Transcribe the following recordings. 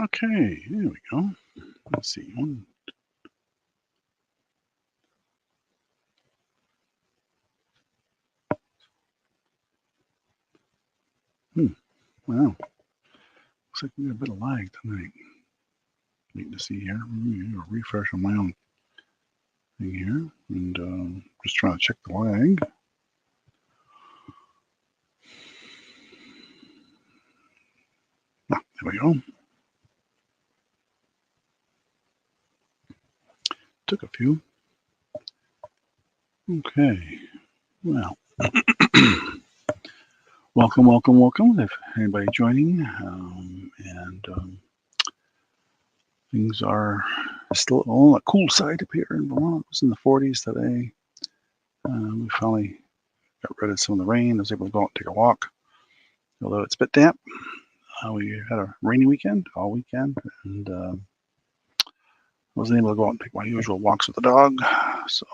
Okay, here we go. Let's see. Wow. Looks like we got a bit of lag tonight. Neat to see here. Refresh on my own thing here. And just trying to check the lag. Ah, there we go. Took a few. Okay. Well, welcome. If anybody joining, and things are still on the cool side up here in Vermont. It was in the 40s today. We finally got rid of some of the rain. I was able to go out and take a walk, although it's a bit damp. We had a rainy weekend, all weekend, and I wasn't able to go out and take my usual walks with the dog, so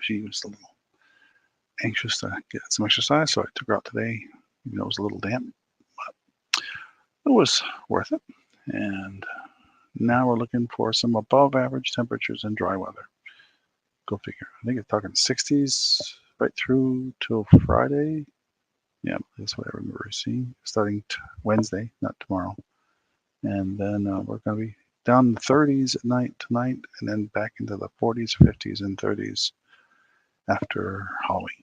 she was a little anxious to get some exercise, so I took her out today, even though it was a little damp, but it was worth it. And now we're looking for some above average temperatures and dry weather. Go figure. I think it's talking 60s right through till Friday. Yeah, that's what I remember seeing, starting Wednesday, not tomorrow. And then we're going to be down in the 30s at night tonight, and then back into the 40s, 50s, and 30s after Halloween.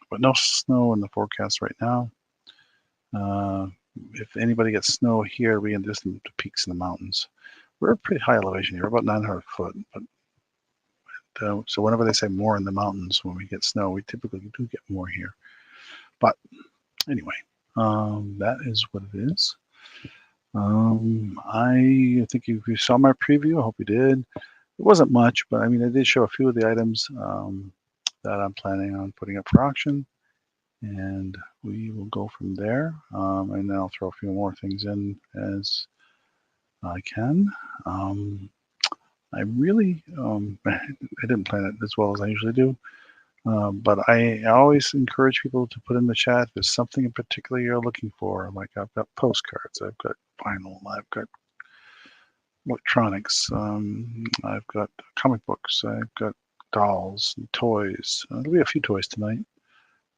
But no snow in the forecast right now. If anybody gets snow here, we can just the peaks in the mountains. We're at pretty high elevation here, about 900 foot. But so whenever they say more in the mountains when we get snow, we typically do get more here. But anyway, that is what it is. I think if you saw my preview, I hope you did. It wasn't much, but I mean, I did show a few of the items that I'm planning on putting up for auction, and we will go from there. And then I'll throw a few more things in as I can. I really, I didn't plan it as well as I usually do. But I always encourage people to put in the chat if there's something in particular you're looking for. Like I've got postcards, I've got vinyl, I've got electronics, I've got comic books, I've got dolls and toys. There'll be a few toys tonight.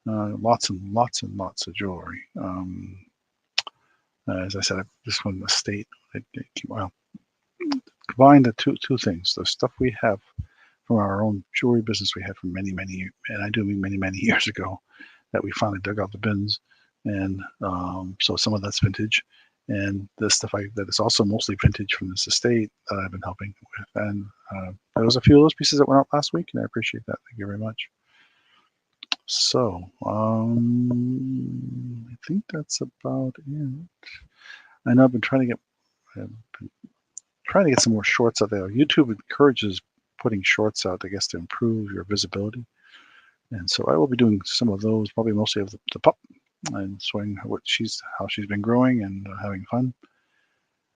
Lots and lots of jewelry. As I said, this one, the state, well, combine the two things, the stuff we have from our own jewelry business we had for many, and I do mean many years ago, that we finally dug out the bins. And so some of that's vintage. And the stuff that is also mostly vintage from this estate that I've been helping with. And there was a few of those pieces that went out last week, and I appreciate that. Thank you very much. So I think that's about it. I know I've been trying to get some more shorts out there. YouTube encourages putting shorts out, I guess, to improve your visibility. And so I will be doing some of those, probably mostly of the pup, and showing how she's been growing and having fun.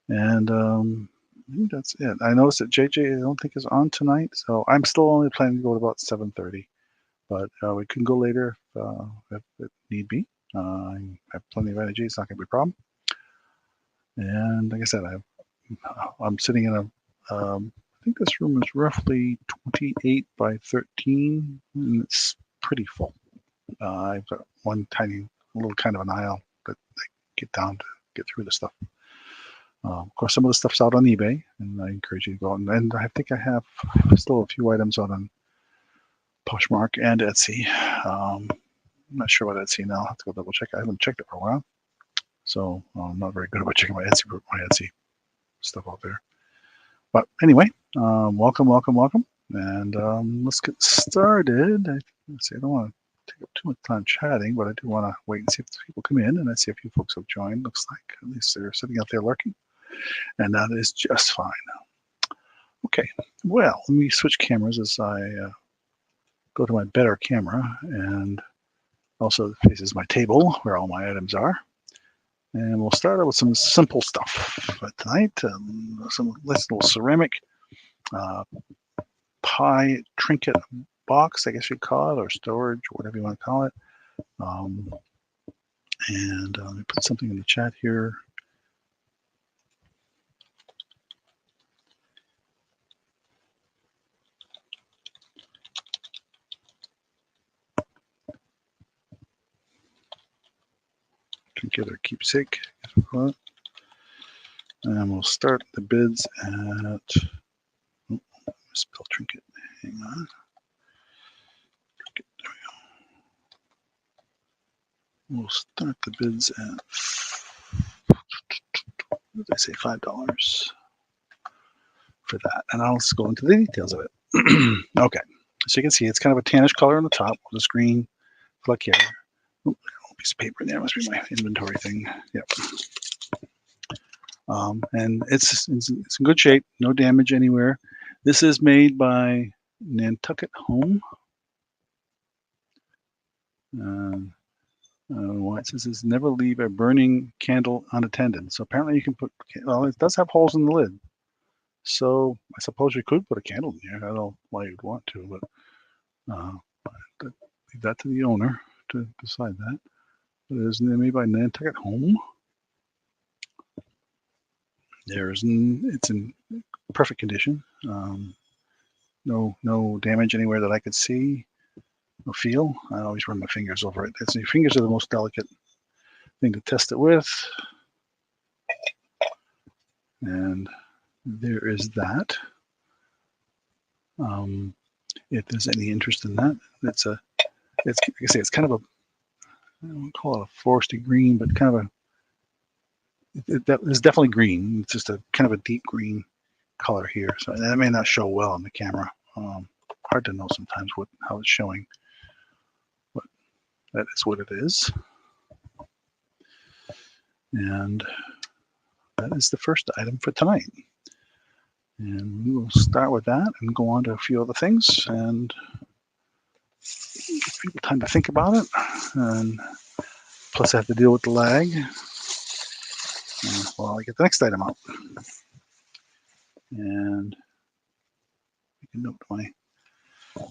And I think that's it. I noticed that JJ I don't think is on tonight, so I'm still only planning to go to about 7:30. But we can go later if it need be. I have plenty of energy. It's not going to be a problem. And like I said, I'm sitting in I think this room is roughly 28 by 13, and it's pretty full. I've got one tiny little kind of an aisle that I get down to get through the stuff. Of course, some of the stuff's out on eBay, and I encourage you to go out. And I think I have still a few items out on Poshmark and Etsy. I'm not sure about Etsy now. I'll have to go double check. I haven't checked it for a while, so I'm not very good about checking my Etsy stuff out there. But anyway, welcome, and let's get started. Let's see, I don't want to take up too much time chatting, but I do want to wait and see if people come in, and I see a few folks have joined. Looks like at least they're sitting out there lurking, and that is just fine. Okay, well, let me switch cameras as I go to my better camera, and also faces my table where all my items are. And we'll start out with some simple stuff tonight. Some nice little ceramic pie trinket box, I guess you'd call it, or storage, whatever you want to call it. And let me put something in the chat here. trinket or keepsake. And we'll start the bids at, oh, spell trinket, hang on. Trinket, there we go. We'll start the bids at, what did I say, $5 for that. And I'll just go into the details of it. Okay, so you can see it's kind of a tannish color on the top with this green fleck here. Oh, a piece of paper in there, must be my inventory thing. Yep. And it's in good shape, no damage anywhere. This is made by Nantucket Home. Why it says is never leave a burning candle unattended. So apparently you can put, well, it does have holes in the lid. So I suppose you could put a candle in here. I don't know why you'd want to, but leave that to the owner to decide that. It is made by Nantucket Home. It's in perfect condition. No damage anywhere that I could see or feel. I always run my fingers over it. Your fingers are the most delicate thing to test it with. And there is that. If there's any interest in that, it's like I say, it's kind of a, I don't call it a foresty green, but kind of a, it's definitely green. It's just a kind of a deep green color here. So that may not show well on the camera. Hard to know sometimes how it's showing, but that is what it is. And that is the first item for tonight. And we will start with that and go on to a few other things and give people time to think about it. And plus I have to deal with the lag while I get the next item out. And make a note of my, take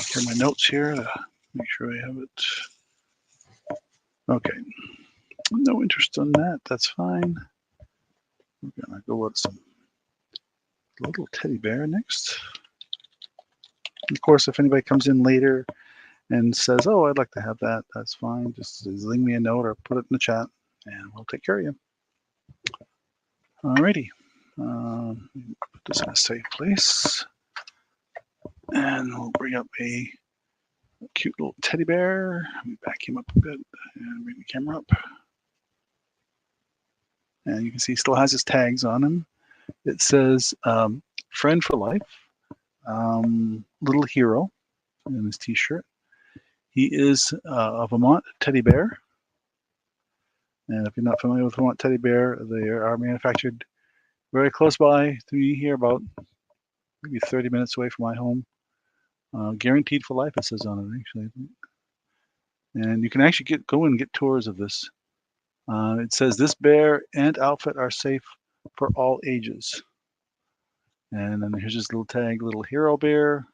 care of my notes here to make sure I have it. Okay, no interest in that, that's fine. We're gonna go with some little teddy bear next. And of course, if anybody comes in later and says, oh, I'd like to have that, that's fine. Just leave me a note or put it in the chat and we'll take care of you. Alrighty, put this in a safe place. And we'll bring up a cute little teddy bear. Let me back him up a bit and bring the camera up. And you can see he still has his tags on him. It says friend for life, little hero in his t-shirt. He is a Vermont teddy bear. And if you're not familiar with Vermont teddy bear, they are manufactured very close by to me here, about maybe 30 minutes away from my home. Guaranteed for life, it says on it, actually. And you can actually go and get tours of this. It says this bear and outfit are safe for all ages. And then here's his little tag, little hero bear.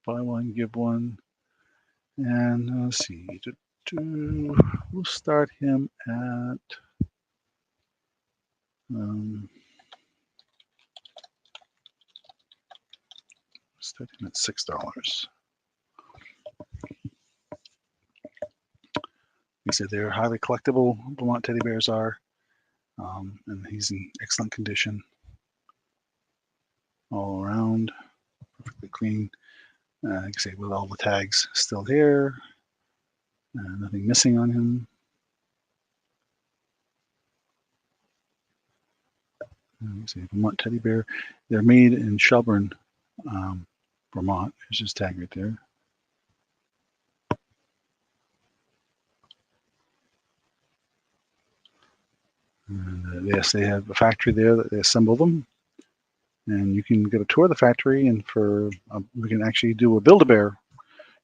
Buy one, give one. And let's see, we'll start him at $6. You said they're highly collectible. Vermont teddy bears are, and he's in excellent condition all around, perfectly clean. Like I say, with all the tags still here, nothing missing on him. See, Vermont teddy bear. They're made in Shelburne, Vermont. There's his tag right there. And yes, they have a factory there that they assemble them. And you can get a tour of the factory, and we can actually do a Build-A-Bear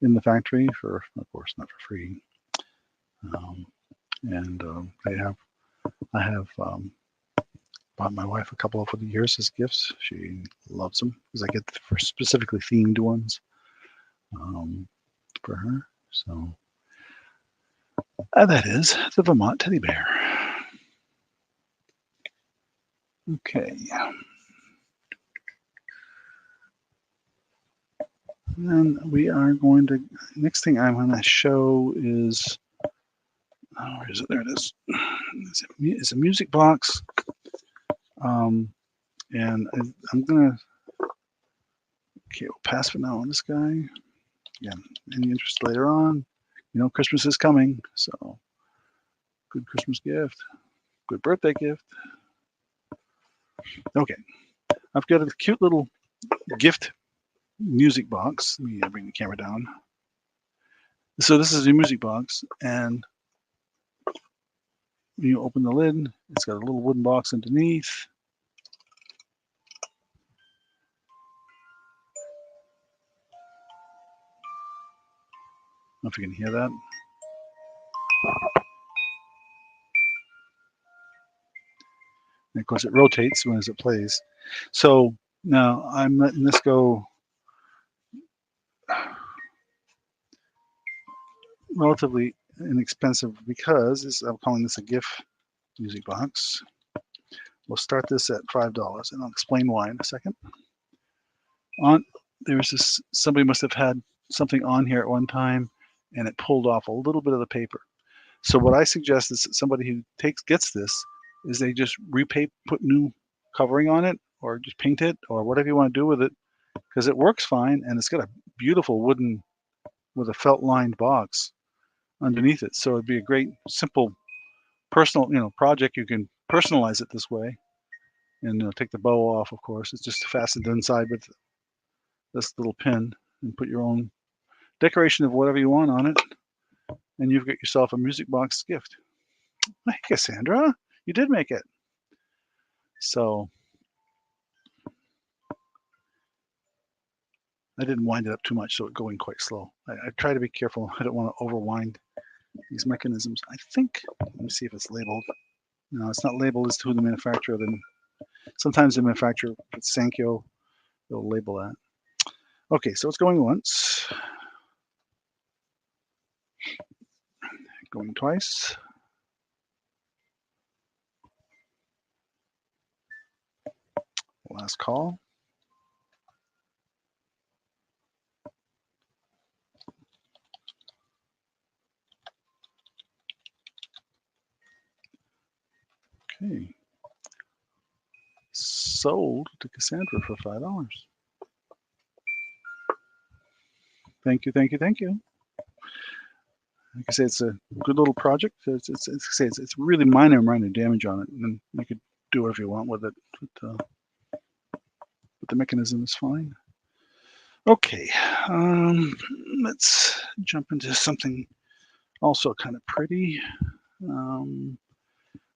in the factory for, of course, not for free. I have bought my wife a couple over the years as gifts. She loves them because I get for specifically themed ones for her. So that is the Vermont teddy bear. Okay. And then we are going to, next thing I'm going to show is, oh, where is it? There it is. It's a music box. And I'm going to, okay, we'll pass for now on this guy. Again, any interest later on? You know, Christmas is coming, so good Christmas gift, good birthday gift. Okay, I've got a cute little gift music box. Let me bring the camera down. So this is a music box, and you open the lid. It's got a little wooden box underneath. I don't know if you can hear that. And of course, it rotates as it plays. So now I'm letting this go relatively inexpensive because I'm calling this a GIF music box. We'll start this at $5, and I'll explain why in a second. There's this, somebody must have had something on here at one time, and it pulled off a little bit of the paper. So what I suggest is that somebody who gets this is they just put new covering on it, or just paint it, or whatever you want to do with it, because it works fine, and it's got a beautiful wooden with a felt lined box underneath it. So it'd be a great, simple, personal, project. You can personalize it this way, and take the bow off. Of course, it's just fastened inside with this little pin, and put your own decoration of whatever you want on it, and you've got yourself a music box gift. Hey, Cassandra, you did make it. So I didn't wind it up too much, so it's going quite slow. I try to be careful. I don't want to overwind these mechanisms. I think, let me see if it's labeled. No, it's not labeled as to who the manufacturer. Then sometimes the manufacturer, if it's Sankyo, they'll label that. Okay, so it's going once, going twice. Last call. Okay. Sold to Cassandra for $5. Thank you, thank you, thank you. Like I say, it's a good little project. It's really minor damage on it, and you could do whatever you want with it. But the mechanism is fine. Okay, let's jump into something also kind of pretty.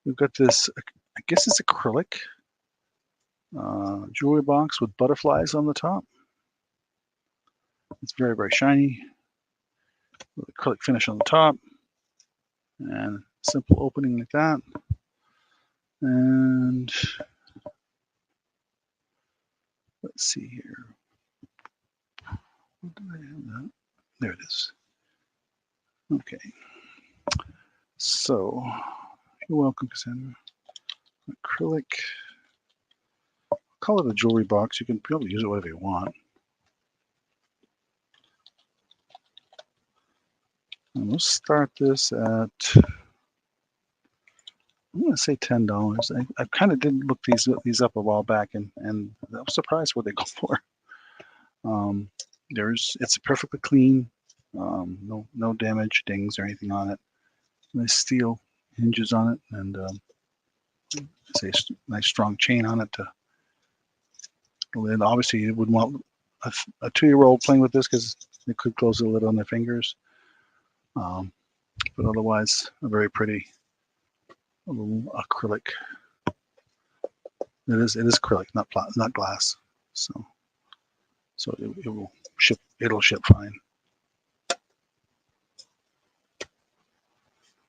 We've got this, I guess it's acrylic jewelry box with butterflies on the top. It's very, very shiny, with acrylic finish on the top, and simple opening like that. And let's see here. What did I have that? There it is. Okay. So, you're welcome, Cassandra. Acrylic. Call it a jewelry box. You can probably use it whatever you want. And we'll start this at, I'm going to say $10. I kind of did look these up a while back, and I was surprised what they go for. It's perfectly clean, no damage, dings, or anything on it. Nice steel hinges on it, and say nice strong chain on it. And obviously, you wouldn't want a 2-year-old playing with this because they could close the lid on their fingers. But otherwise, a very pretty little acrylic. It is acrylic, not glass. So it will ship. It'll ship fine.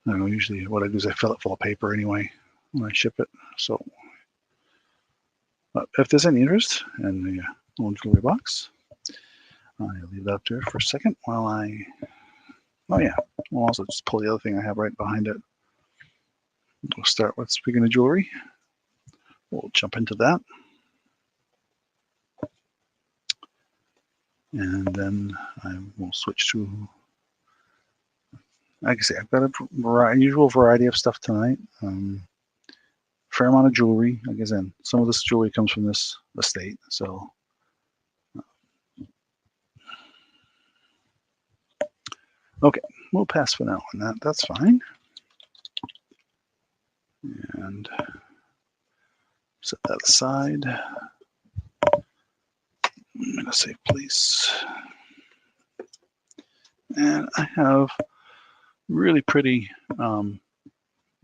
I don't know. Usually, what I do is I fill it full of paper anyway when I ship it. So if there's any interest in the little jewelry box, I'll leave that up there for a second while I. Oh yeah, we'll also just pull the other thing I have right behind it. We'll start with, speaking of jewelry, we'll jump into that. And then I will switch to, like I say, I've got a usual variety of stuff tonight. Fair amount of jewelry. Like I said, some of this jewelry comes from this estate. So, okay, we'll pass for now on that. That's fine. And set that aside. I'm going to save place. And I have really pretty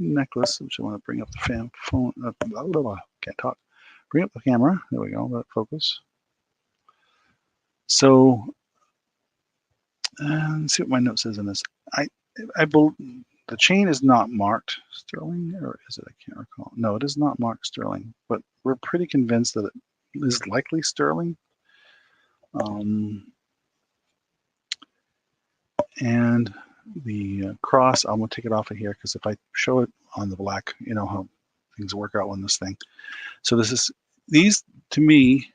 necklace, which I want to bring up the phone. Can't talk. Bring up the camera. There we go. Let focus. So, let's see what my note says in this. I believe the chain is not marked sterling, or is it? I can't recall. No, it is not marked sterling, but we're pretty convinced that it is likely sterling. And the cross, I'm going to take it off of here because if I show it on the black, you know how things work out on this thing. So these to me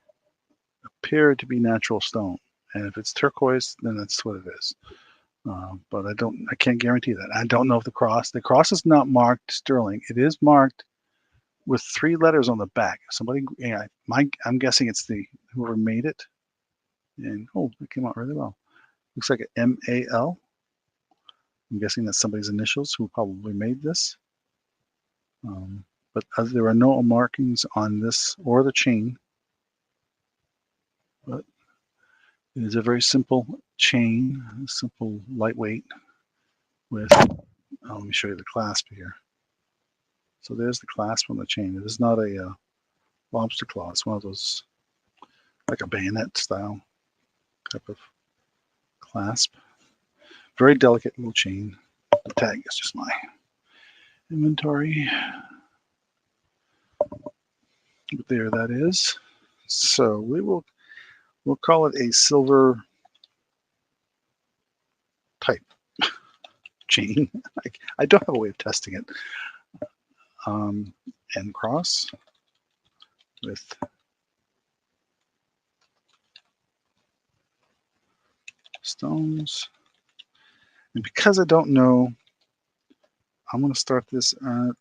appear to be natural stone, and if it's turquoise, then that's what it is. But I can't guarantee that. I don't know if the cross is not marked sterling. It is marked with 3 letters on the back. Somebody, yeah, I'm guessing it's whoever made it. And oh, it came out really well. Looks like an MAL. I'm guessing that's somebody's initials who probably made this. But there are no markings on this or the chain. But it is a very simple chain, simple, lightweight with, let me show you the clasp here. So there's the clasp on the chain. It is not a lobster claw. It's one of those, like a bayonet style type of clasp. Very delicate little chain. The tag is just my inventory. But there that is. So we'll call it a silver type chain. I don't have a way of testing it. And cross with stones. And because I don't know, I'm going to start this at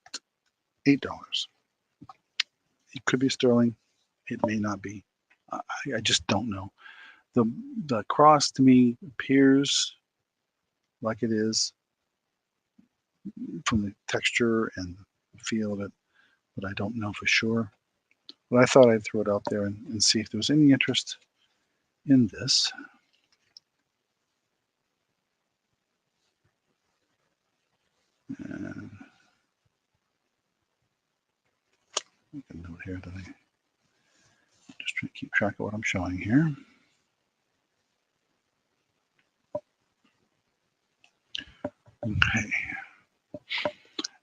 $8. It could be sterling. It may not be. I just don't know. The cross to me appears like it is from the texture and the feel of it, but I don't know for sure. But I thought I'd throw it out there and see if there was any interest in this. And make a note here that I just try to keep track of what I'm showing here. Okay.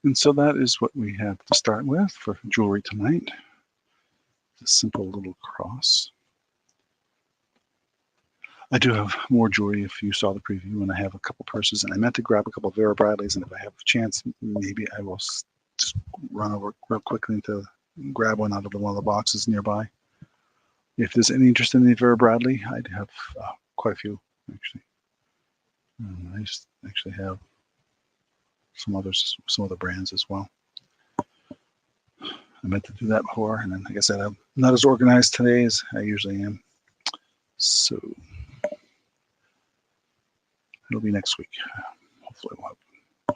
And so that is what we have to start with for jewelry tonight. A simple little cross. I do have more jewelry if you saw the preview, and I have a couple purses, and I meant to grab a couple of Vera Bradleys, and if I have a chance, maybe I will just run over real quickly to grab one out of one of the boxes nearby. If there's any interest in the Vera Bradley, I have quite a few, actually. I actually have some other brands as well. I meant to do that before, and then, like I said, I'm not as organized today as I usually am. So it'll be next week. Hopefully we'll have,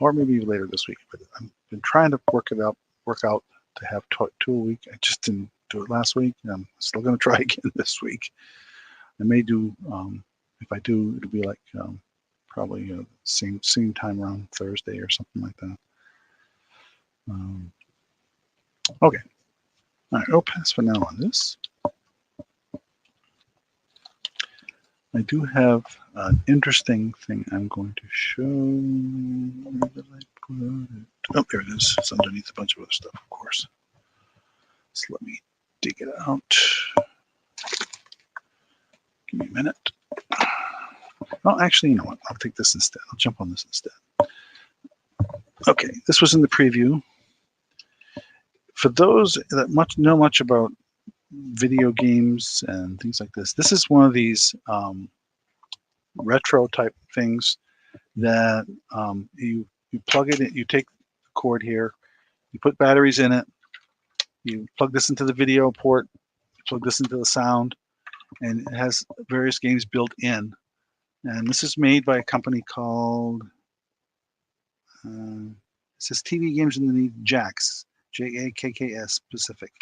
or maybe later this week. But I've been trying to work out to have 2 a week. I just didn't do it last week. I'm still going to try again this week. I may do, if I do, it'll be like probably same time around Thursday or something like that. Okay. All right, I'll pass for now on this. I do have an interesting thing I'm going to show. Where did I put it? Oh, there it is. It's underneath a bunch of other stuff, of course. So let me dig it out. Give me a minute. Well, actually, you know what? I'll take this instead. I'll jump on this instead. Okay, this was in the preview. For those that know much about video games and things like this is one of these retro type things that you plug it in, you take the cord here, you put batteries in it, you plug this into the video port, you plug this into the sound, and it has various games built in. And this is made by a company called, it says TV Games underneath JAKKS, JAKKS Pacific.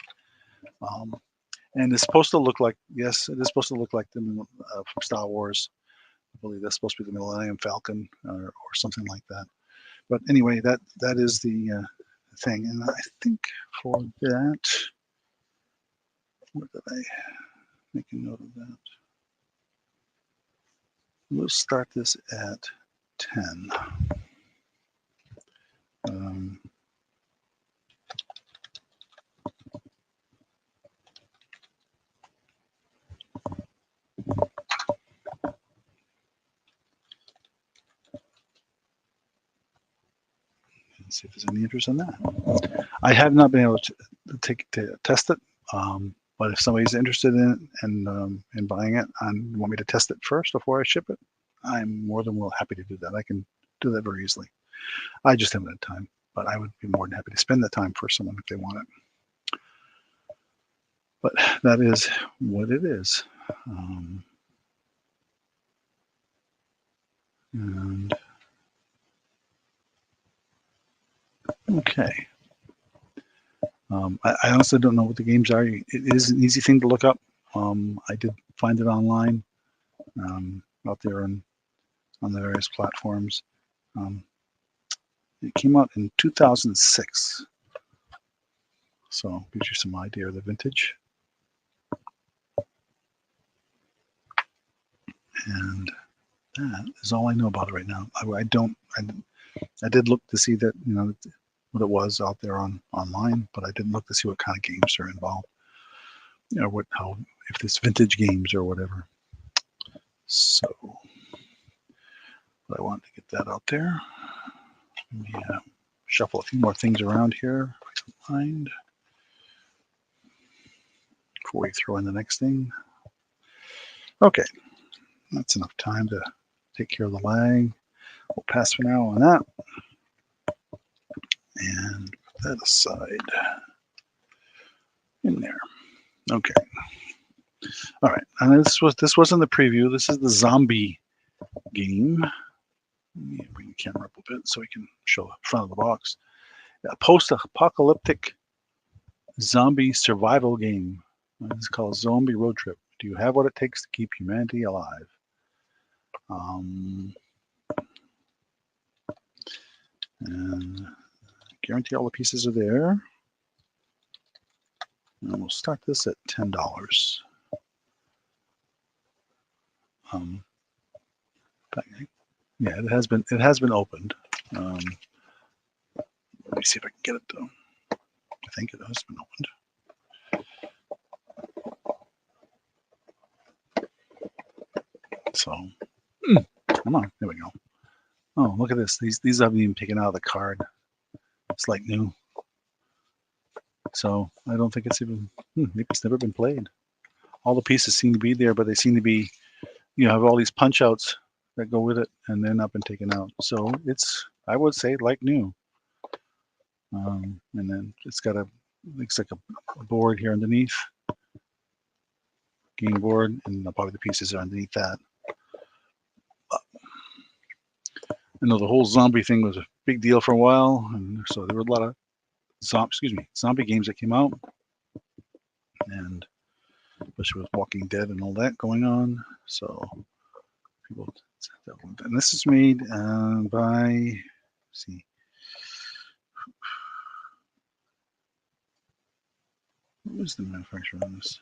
And it's supposed to look like, yes, it is supposed to look like them from Star Wars. I believe that's supposed to be the Millennium Falcon or something like that. But anyway, that is the thing. And I think for that, where did I make a note of that? We'll start this at 10. Let's see if there's any interest in that. I have not been able to test it, but if somebody's interested in it and buying it and want me to test it first before I ship it, I'm more than happy to do that. I can do that very easily. I just haven't had time, but I would be more than happy to spend the time for someone if they want it. But that is what it is. And okay. I honestly don't know what the games are. It is an easy thing to look up. I did find it online out there on the various platforms. It came out in 2006. So gives you some idea of the vintage. And that is all I know about it right now. I did look to see that, what it was out there online, but I didn't look to see what kind of games are involved. If it's vintage games or whatever. So, but I wanted to get that out there. Let me shuffle a few more things around here, if you don't mind, before we throw in the next thing. Okay, that's enough time to take care of the lag. We'll pass for now on that. And put that aside in there. Okay. All right. And this wasn't the preview. This is the zombie game. Let me bring the camera up a bit so we can show the front of the box. A post-apocalyptic zombie survival game. It's called Zombie Road Trip. Do you have what it takes to keep humanity alive? And I guarantee all the pieces are there. And we'll start this at $10. Yeah, it has been opened. Let me see if I can get it though. I think it has been opened. So, come on, there we go. Oh, look at this. These haven't even taken out of the card. It's like new. So I don't think it's even. Maybe it's never been played. All the pieces seem to be there, but they seem to be, have all these punch outs that go with it, and they're not been taken out. So it's, I would say, like new. And then it's got looks like a board here underneath, game board, and probably the pieces are underneath that. I know the whole zombie thing was a big deal for a while, and so there were a lot of zombie games that came out, and especially with Walking Dead and all that going on. So people, and this is made by, let's see, who is the manufacturer on this?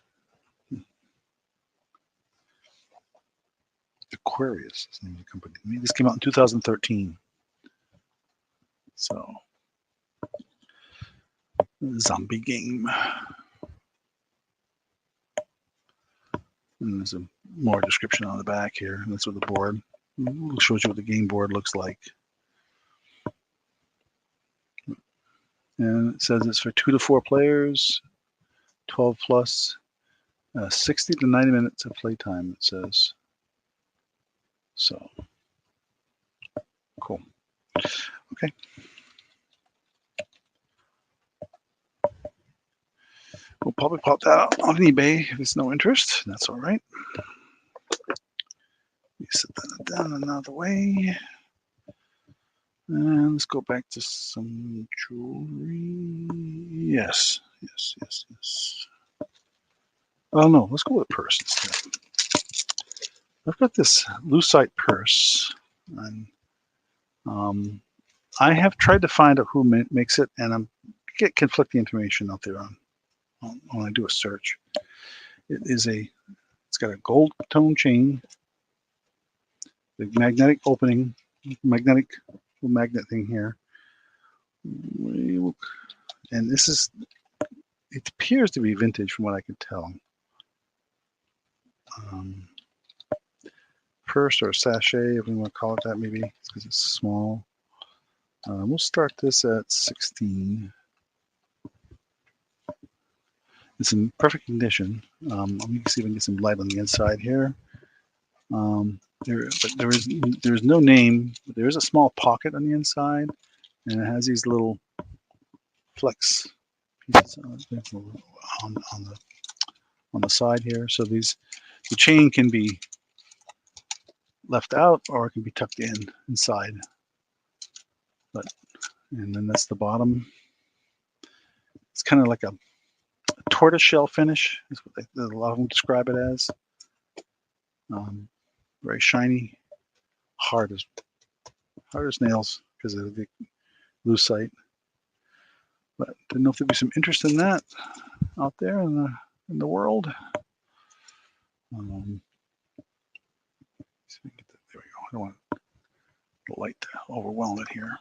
Aquarius is the name of the company. This came out in 2013. So, zombie game. And there's a more description on the back here. And that's what the board shows you what the game board looks like. And it says it's for 2 to 4 players, 12 plus, 60 to 90 minutes of playtime, it says. So, cool. Okay. We'll probably pop that out on eBay if it's no interest. That's all right. You set that down another way. And let's go back to some jewelry. Yes. Oh no, let's go with a purse instead. I've got this lucite purse, and I have tried to find out who makes it, and I'm get conflicting information out there on when I do a search. It's got a gold tone chain, the magnetic opening, magnet thing here, and this is. It appears to be vintage from what I can tell. Purse or sachet, if we want to call it that, maybe because it's small. We'll start this at 16. It's in perfect condition. Let me see if I can get some light on the inside here. There's no name. But there is a small pocket on the inside, and it has these little flex pieces on the side here. So the chain can be left out or it can be tucked inside. And then that's the bottom. It's kind of like a tortoiseshell finish, is what a lot of them describe it as. Very shiny, hard as nails because of the lucite. But didn't know if there'd be some interest in that out there in the world. There we go. I don't want the light to overwhelm it here.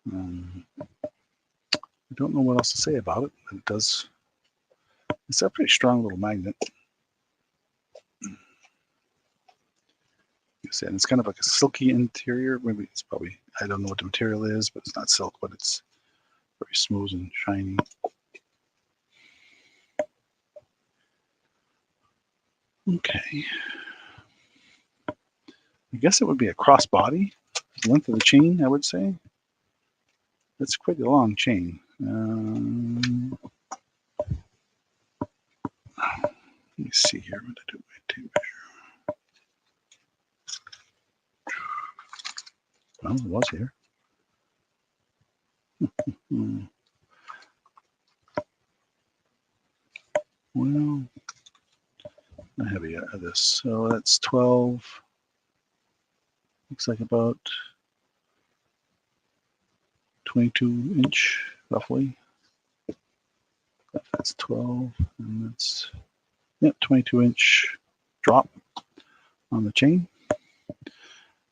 I don't know what else to say about it. It's a pretty strong little magnet. And it's kind of like a silky interior. Maybe it's probably, I don't know what the material is, but it's not silk, but it's very smooth and shiny. Okay. I guess it would be a crossbody. The length of the chain, I would say. That's quite a long chain. Let me see here what I do my tape measure. Well, it was here. Well, I have this. So that's 12. Looks like about 22-inch, roughly. That's 12, and that's 22-inch drop on the chain.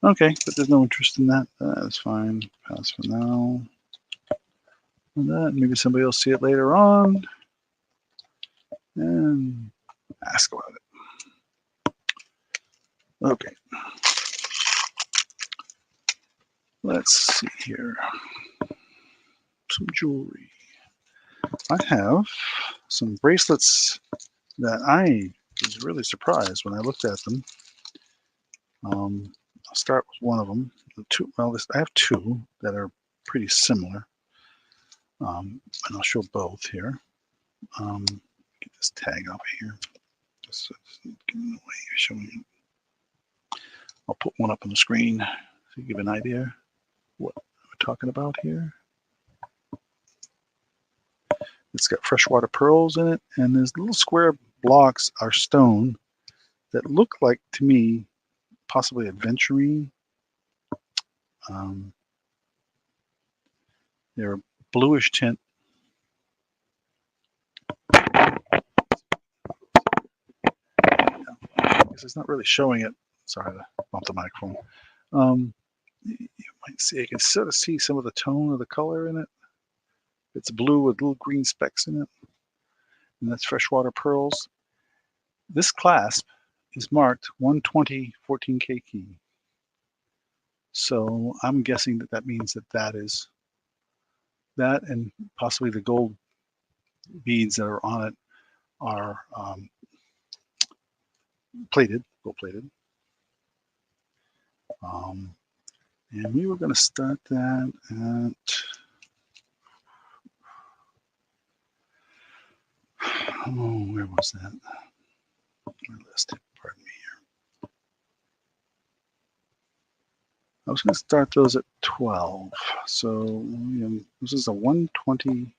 Okay, but there's no interest in that. That's fine. Pass for now. And that maybe somebody will see it later on and ask about it. Okay. Let's see here. Some jewelry. I have some bracelets that I was really surprised when I looked at them. I'll start with one of them. I have two that are pretty similar. And I'll show both here. Get this tag off of here. Just getting away, showing it. I'll put one up on the screen so you give an idea what we're talking about here. It's got freshwater pearls in it, and these little square blocks are stone that look like, to me, possibly aventurine. They're a bluish tint. Because it's not really showing it. Sorry, I bumped the microphone. You might see, you can sort of see some of the tone of the color in it. It's blue with little green specks in it. And that's freshwater pearls. This clasp is marked 120 14K key. So I'm guessing that means that is That and possibly the gold beads that are on it are plated, gold plated. And we were going to start that at, oh, where was that? My list, pardon me here. I was going to start those at 12. So this is a 120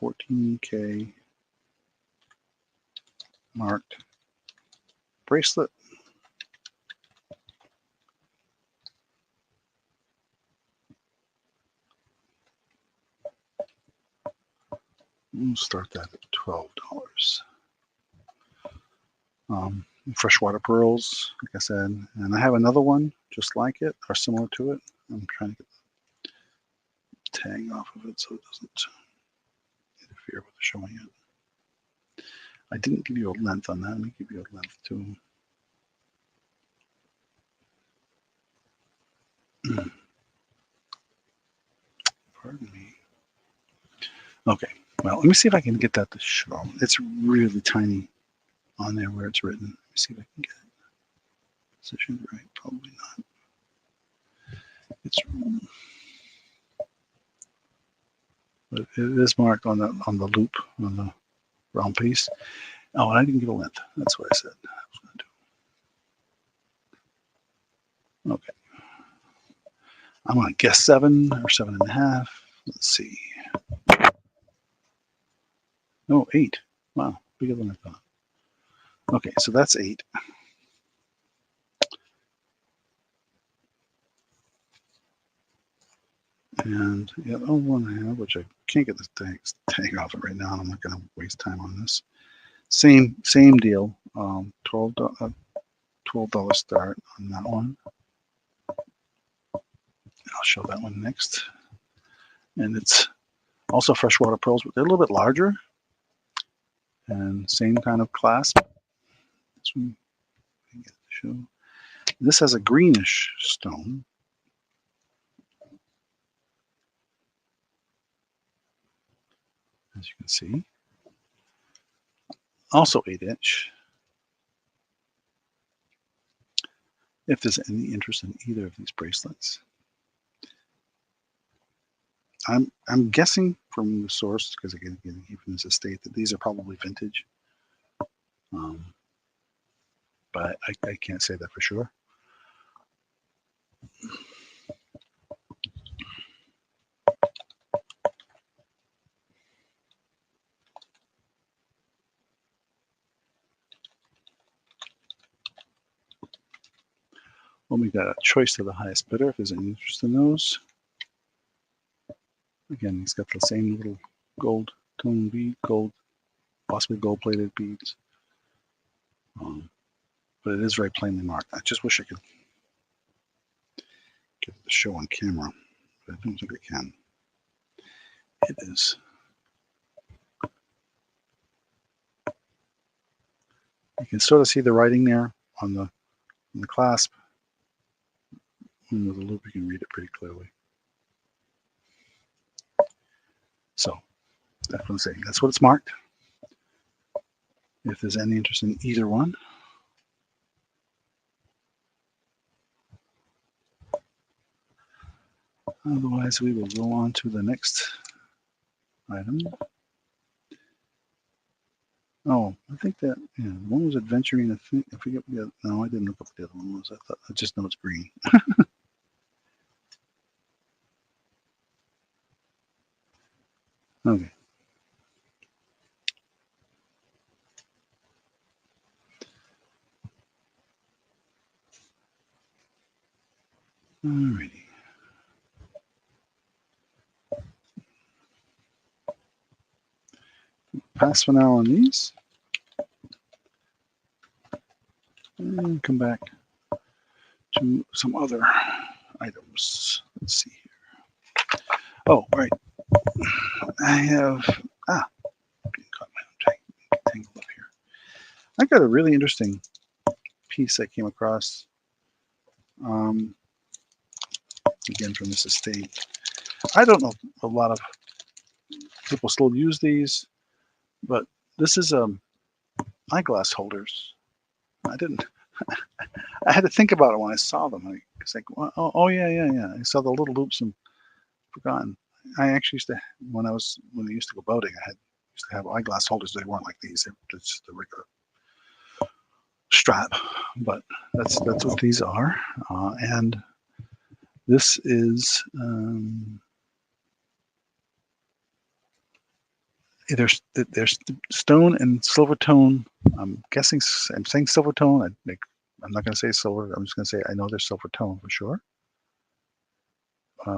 14K marked bracelet. We'll start that at $12. Freshwater pearls, like I said, and I have another one just like it or similar to it. I'm trying to get the tag off of it so it doesn't interfere with showing it. I didn't give you a length on that. Let me give you a length too. Pardon me. Okay, well, let me see if I can get that to show. It's really tiny on there where it's written. Let me see if I can get it positioned right. Probably not. It's, but it is marked on the loop on the round piece. Oh, and I didn't give a length. That's what I said I was going to do. Okay. I'm going to guess 7 or 7.5. Let's see. Oh, 8. Wow, bigger than I thought. Okay, so that's 8. And the other one I have, which I can't get the tag off it right now. I'm not going to waste time on this. Same deal. $12 start on that one. I'll show that one next. And it's also freshwater pearls, but they're a little bit larger. And same kind of clasp. This one, I get to show. This has a greenish stone. As you can see. Also 8-inch. If there's any interest in either of these bracelets. I'm guessing from the source, because again, even this estate, that these are probably vintage. But I can't say that for sure. Well, we got a choice to the highest bidder if there's any interest in those. Again, he's got the same little gold tone bead, gold, possibly gold-plated beads. But it is very plainly marked. I just wish I could get the show on camera, but I don't think I can. It is. You can sort of see the writing there on the clasp. And with the loop, you can read it pretty clearly. So that's what I'm saying. That's what it's marked. If there's any interest in either one. Otherwise, we will go on to the next item. Oh, I think that, yeah, one was adventuring. I forget what the other, no, I didn't look up what the other one was. I just know it's green. Okay. Alrighty. Pass for now on these. And come back to some other items. Let's see here. Oh, right. I have, caught my own tangle up here. I got a really interesting piece I came across, again from this estate. I don't know a lot of people still use these, but this is eyeglass holders. I didn't. I had to think about it when I saw them. It's like, oh yeah. I saw the little loops and forgotten. I actually used to, when I used to go boating, used to have eyeglass holders. They weren't like these. They're just the regular strap, but that's what these are. And this is there's stone and silver tone. I'm saying silver tone. I'm not going to say silver. I'm just going to say I know there's silver tone for sure.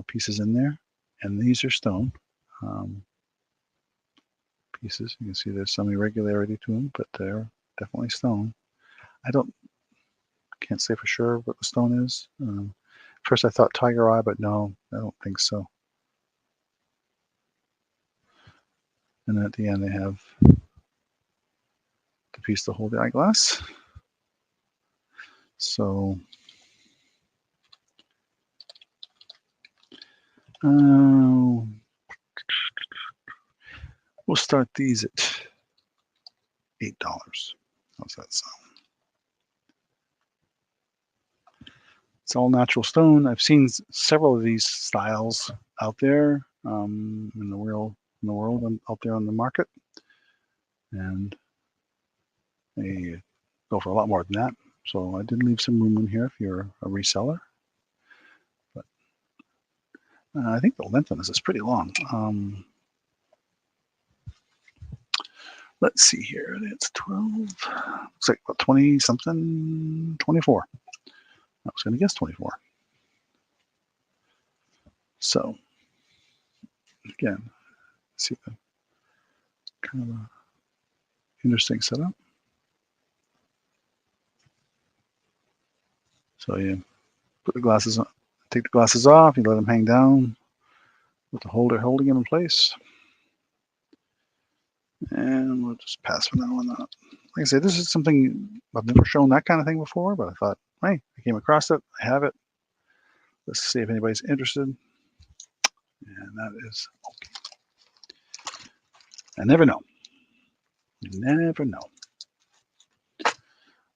Pieces in there, and these are stone pieces. You can see there's some irregularity to them, but they're definitely stone. Can't say for sure what the stone is. First I thought tiger eye, but no, I don't think so. And then at the end they have the piece to hold the eyeglass. So we'll start these at $8. How's that sound? It's all natural stone. I've seen several of these styles out there in the world out there on the market, and they go for a lot more than that. So I did leave some room in here if you're a reseller. But I think the length on this is pretty long. Let's see here. It's 12. Looks like about 20 something, 24. I was going to guess 24. So again, see the kind of a interesting setup. So you put the glasses on, take the glasses off, you let them hang down with the holder holding them in place. And we'll just pass for now on that. Like I say, this is something I've never shown that kind of thing before, but I thought, hey, I came across it, I have it. Let's see if anybody's interested. And that is okay. I never know. You never know.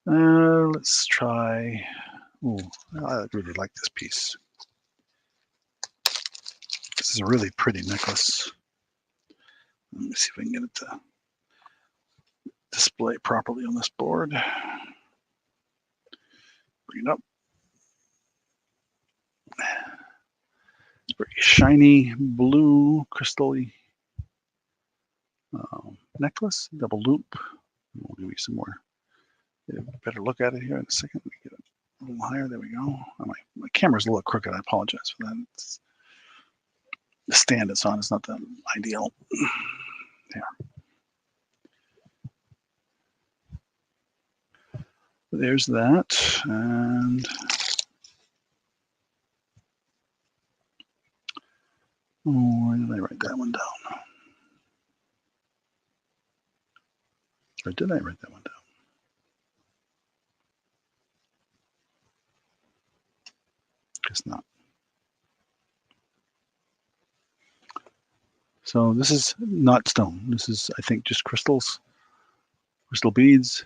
Let's try. Oh, I really like this piece. This is a really pretty necklace. Let me see if I can get it to display properly on this board. Bring it up. It's very shiny blue crystal-y necklace, double loop. We'll give you some more. Get a better look at it here in a second. Let me get it a little higher. There we go. My camera's a little crooked. I apologize for that. The stand it's on is not that ideal. There. There's that. And where did I write that one down? Or did I write that one down? Guess not. So this is not stone. This is, I think, just crystals, crystal beads.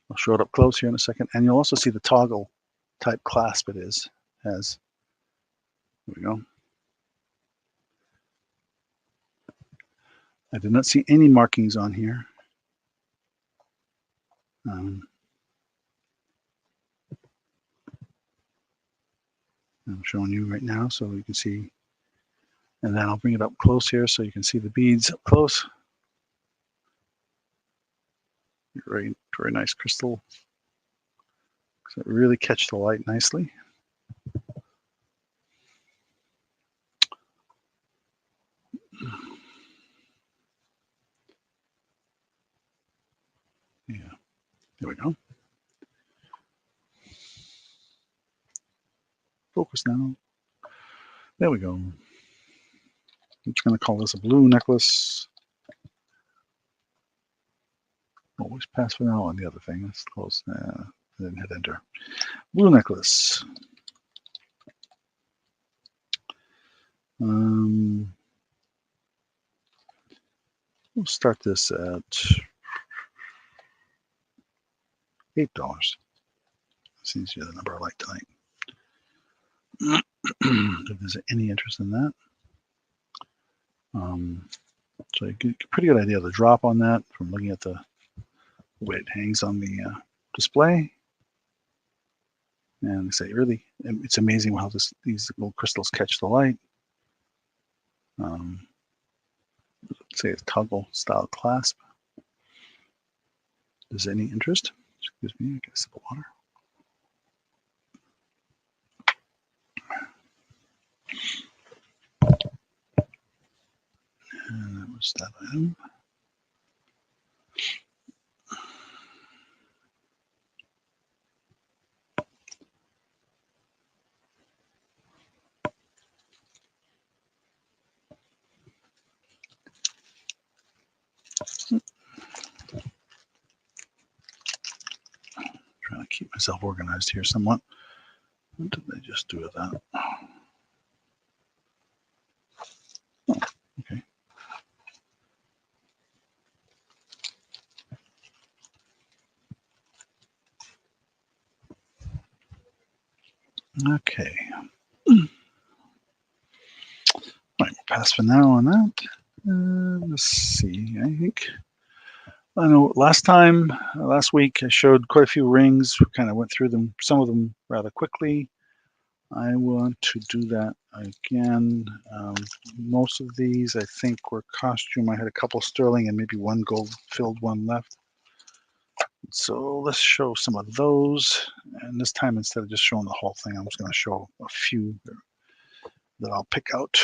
I'll show it up close here in a second. And you'll also see the toggle type clasp it has. There we go. I did not see any markings on here. I'm showing you right now so you can see. And then I'll bring it up close here so you can see the beads up close. Very, very nice crystal. So it really catch the light nicely. Yeah, there we go. Focus now. There we go. I'm just going to call this a blue necklace. Always pass for now on the other thing. That's close. I didn't hit enter. Blue necklace. We'll start this at $8. Seems to be the number I like tonight. If there's any interest in that. So you get a pretty good idea of the drop on that from looking at the way it hangs on the display. And say, really, it's amazing how these little crystals catch the light. Say a toggle style clasp. Is any interest? Excuse me, I get a sip of water. And that was that item. Trying to keep myself organized here somewhat. What did I just do with that? Oh, okay. Okay. All right, we'll pass for now on that. Let's see. I know last week, I showed quite a few rings. We kind of went through them, some of them rather quickly. I want to do that again. Most of these, I think, were costume. I had a couple sterling and maybe one gold-filled one left. So let's show some of those. And this time, instead of just showing the whole thing, I'm just going to show a few that I'll pick out.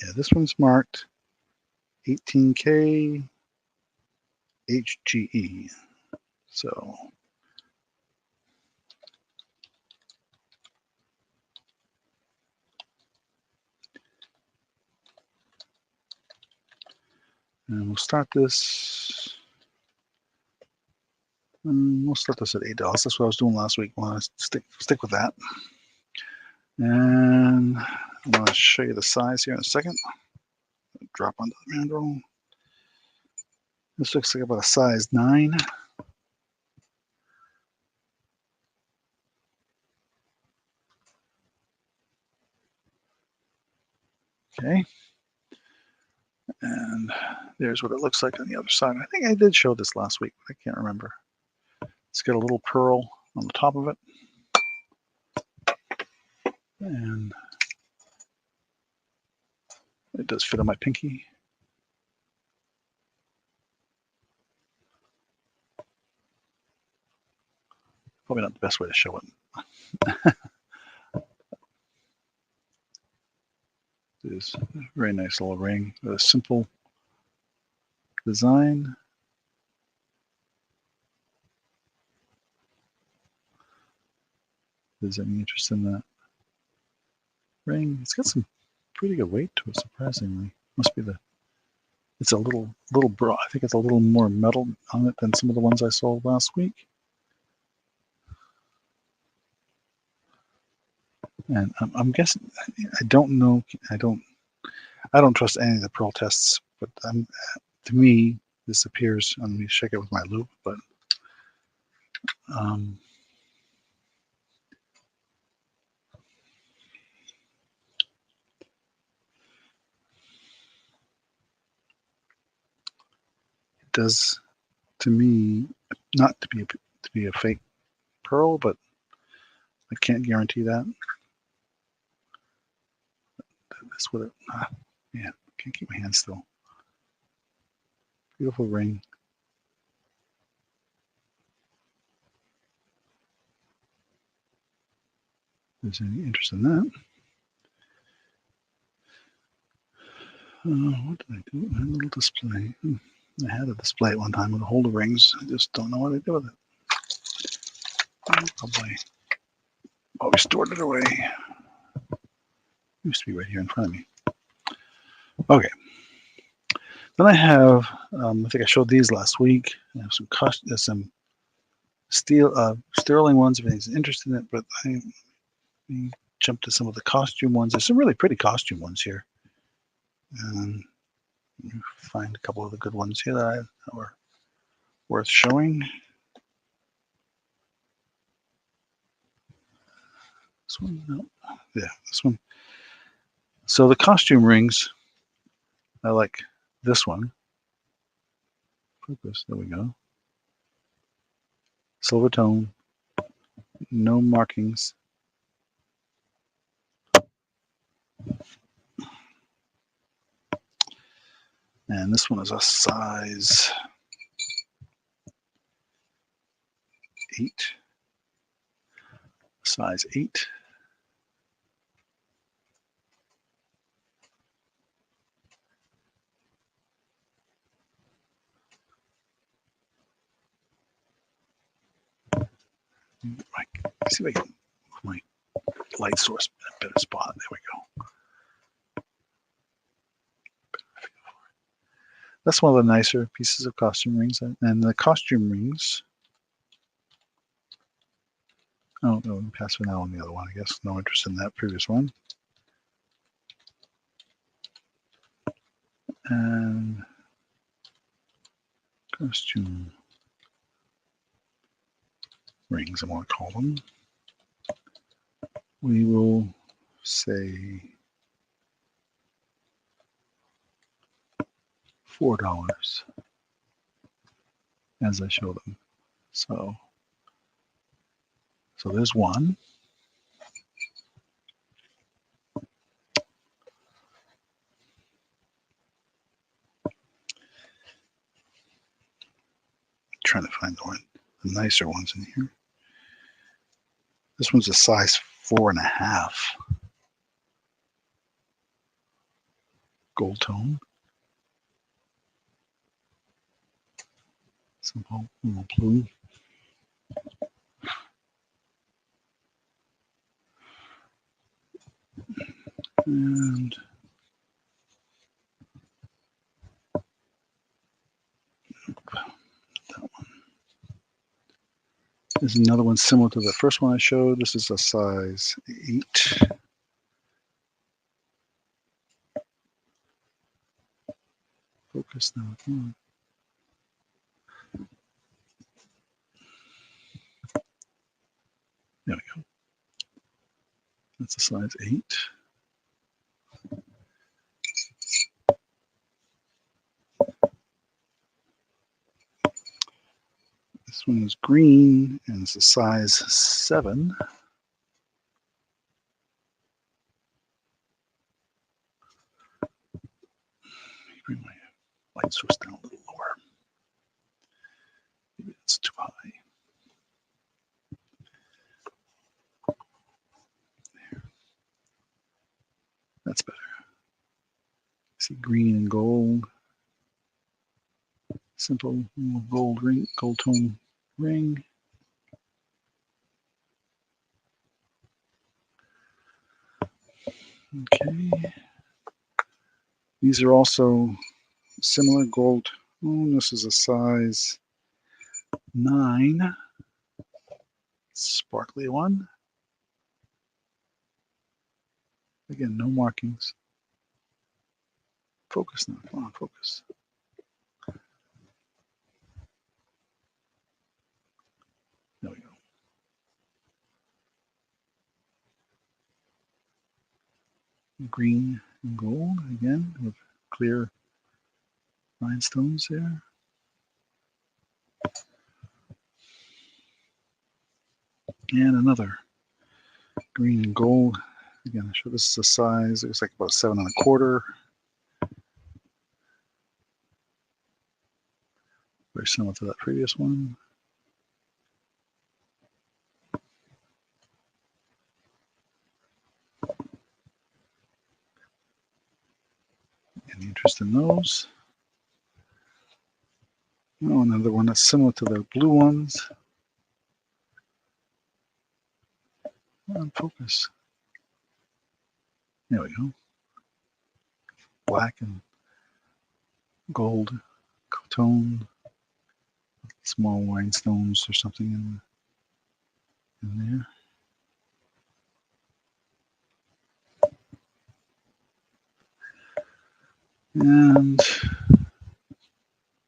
Yeah, this one's marked 18K HGE. So and we'll start this. We'll start this at $8. That's what I was doing last week. I want to stick with that. And I'm going to show you the size here in a second. Drop onto the mandrel. This looks like about a size 9. Okay. And there's what it looks like on the other side. I think I did show this last week, but I can't remember. It's got a little pearl on the top of it. And it does fit on my pinky. Probably not the best way to show it. It is a very nice little ring with a simple design. If there's any interest in that ring, it's got some pretty good weight to it, surprisingly. Must be it's a little broad. I think it's a little more metal on it than some of the ones I sold last week. And I'm guessing, I don't know, I don't trust any of the pearl tests, but to me, this appears, let me check it with my loupe, but it does, to me, not to be a fake pearl, but I can't guarantee that. That's what it, yeah, can't keep my hand still. Beautiful ring. If there's any interest in that. What did I do? I had a little display. I had a display at one time with a holder rings. I just don't know what I did with it. Probably stored it away. Used to be right here in front of me. Okay. Then I have, I think I showed these last week. I have some sterling ones if anybody's interested in it, but I jump to some of the costume ones. There's some really pretty costume ones here. Find a couple of the good ones here that are worth showing. This one, no. Yeah, this one. So the costume rings, I like this one. Focus, there we go. Silver tone, no markings. And this one is a size 8. Size 8. See if I can put my light source in a better spot. There we go. That's one of the nicer pieces of costume rings. And the costume rings. Oh, no, we can pass for now on the other one, I guess. No interest in that previous one. And costume rings, I want to call them. We will say $4 as I show them. So there's one. Trying to find the nicer ones in here. This one's a size 4.5. Gold tone. Simple little blue. And that one. There's another one similar to the first one I showed. This is a size 8. Focus now. There we go. That's a size 8. This one is green and it's a size 7. Bring my light source down a little lower. Maybe it's too high. There. That's better. See green and gold. Simple gold ring, gold tone ring. Okay. These are also similar gold. Oh, this is a size 9. Sparkly one. Again, no markings. Focus now. Come on, focus. There we go. Green and gold again with clear rhinestones there. And another green and gold. Again, I'm sure this is a size, it looks like about 7.25. Very similar to that previous one. Any interest in those? Oh, another one that's similar to the blue ones. On focus. There we go. Black and gold tone. small rhinestones or something in there. And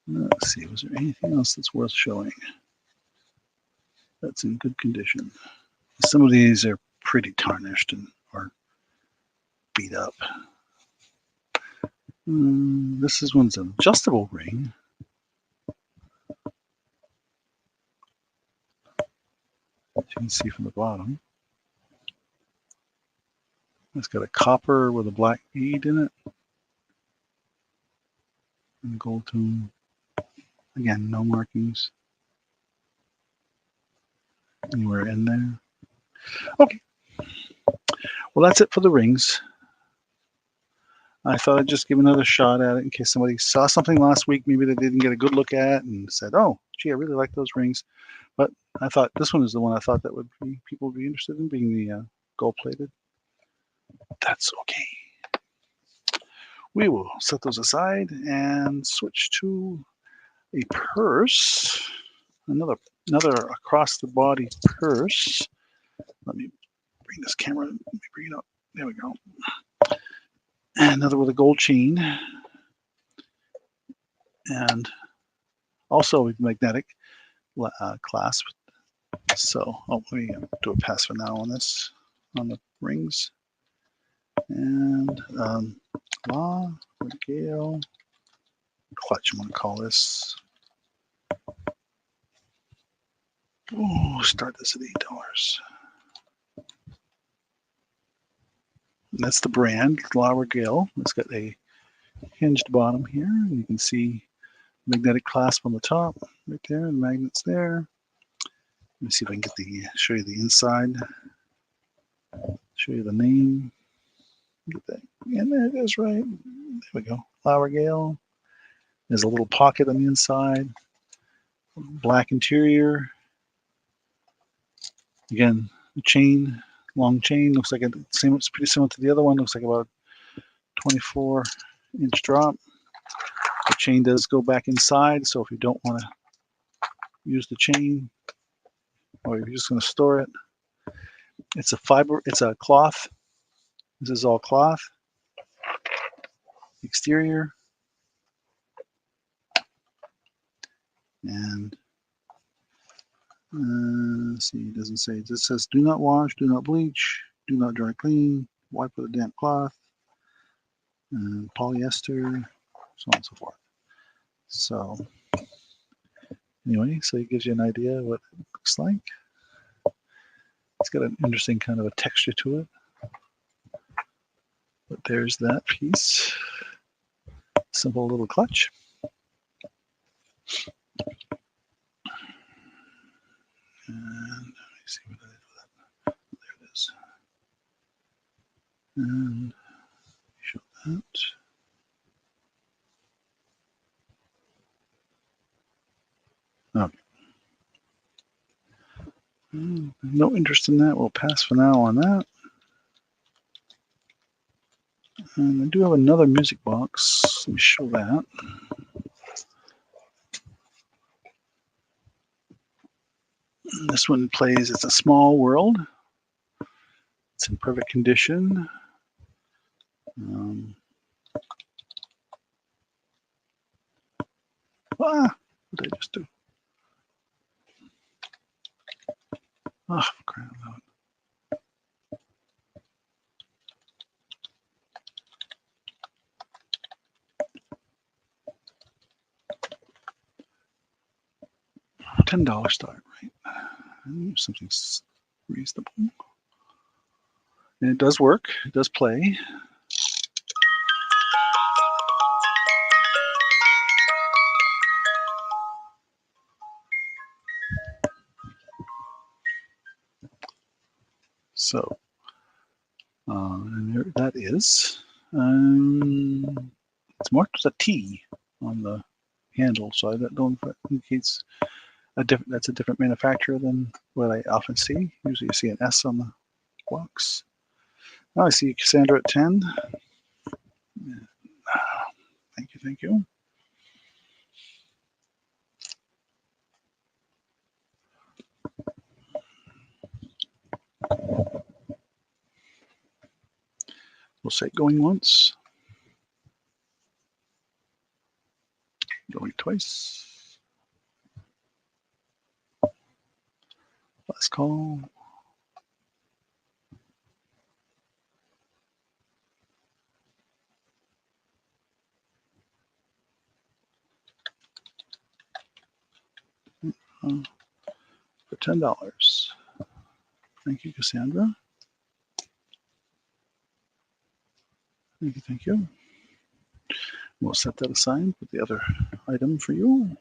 let's see, was there anything else that's worth showing that's in good condition? Some of these are pretty tarnished or beat up. This is one's an adjustable ring. As you can see from the bottom. It's got a copper with a black bead in it. And gold tone. Again, no markings anywhere in there. Okay. Well, that's it for the rings. I thought I'd just give another shot at it in case somebody saw something last week maybe they didn't get a good look at and said, oh, gee, I really like those rings. But I thought this one is the one I thought that people would be interested in, being the gold-plated. That's okay. We will set those aside and switch to a purse, another across the body purse. Let me bring this camera. Let me bring it up. There we go. And another with a gold chain, and also with magnetic clasp. So, let me do a pass for now on this, on the rings. And La Gale clutch, I'm going to call this. Oh, start this at $8. And that's the brand, La Gale. It's got a hinged bottom here. You can see magnetic clasp on the top, right there, and magnets there. Let me see if I can get show you the inside. Show you the name. Get that. And there it is, right? There we go. Flower Gale. There's a little pocket on the inside. Black interior. Again, the chain, long chain. Looks like it's pretty similar to the other one. Looks like about 24-inch drop. The chain does go back inside, so if you don't want to use the chain, or you're just going to store it, it's a fiber. It's a cloth. This is all cloth. Exterior. And let's see, it doesn't say. It just says do not wash, do not bleach, do not dry clean, wipe with a damp cloth, polyester, so on and so forth. So anyway, so it gives you an idea of what it looks like. It's got an interesting kind of a texture to it. But there's that piece. Simple little clutch. And let me see what I did with that. There it is. And show that. Okay. No interest in that. We'll pass for now on that. And I do have another music box. Let me show that. This one plays It's a Small World. It's in perfect condition. What did I just do? Oh, crap. $10 start, right? Something's reasonable. And it does work. It does play. So, and there that is. It's marked as a T on the handle, so I don't know if that indicates that's a different manufacturer than what I often see. Usually you see an S on the box. Now I see Cassandra at 10. Thank you, thank you. We'll say going once, going twice. Last call. For $10. Thank you, Cassandra. Thank you, thank you. We'll set that aside with the other item for you.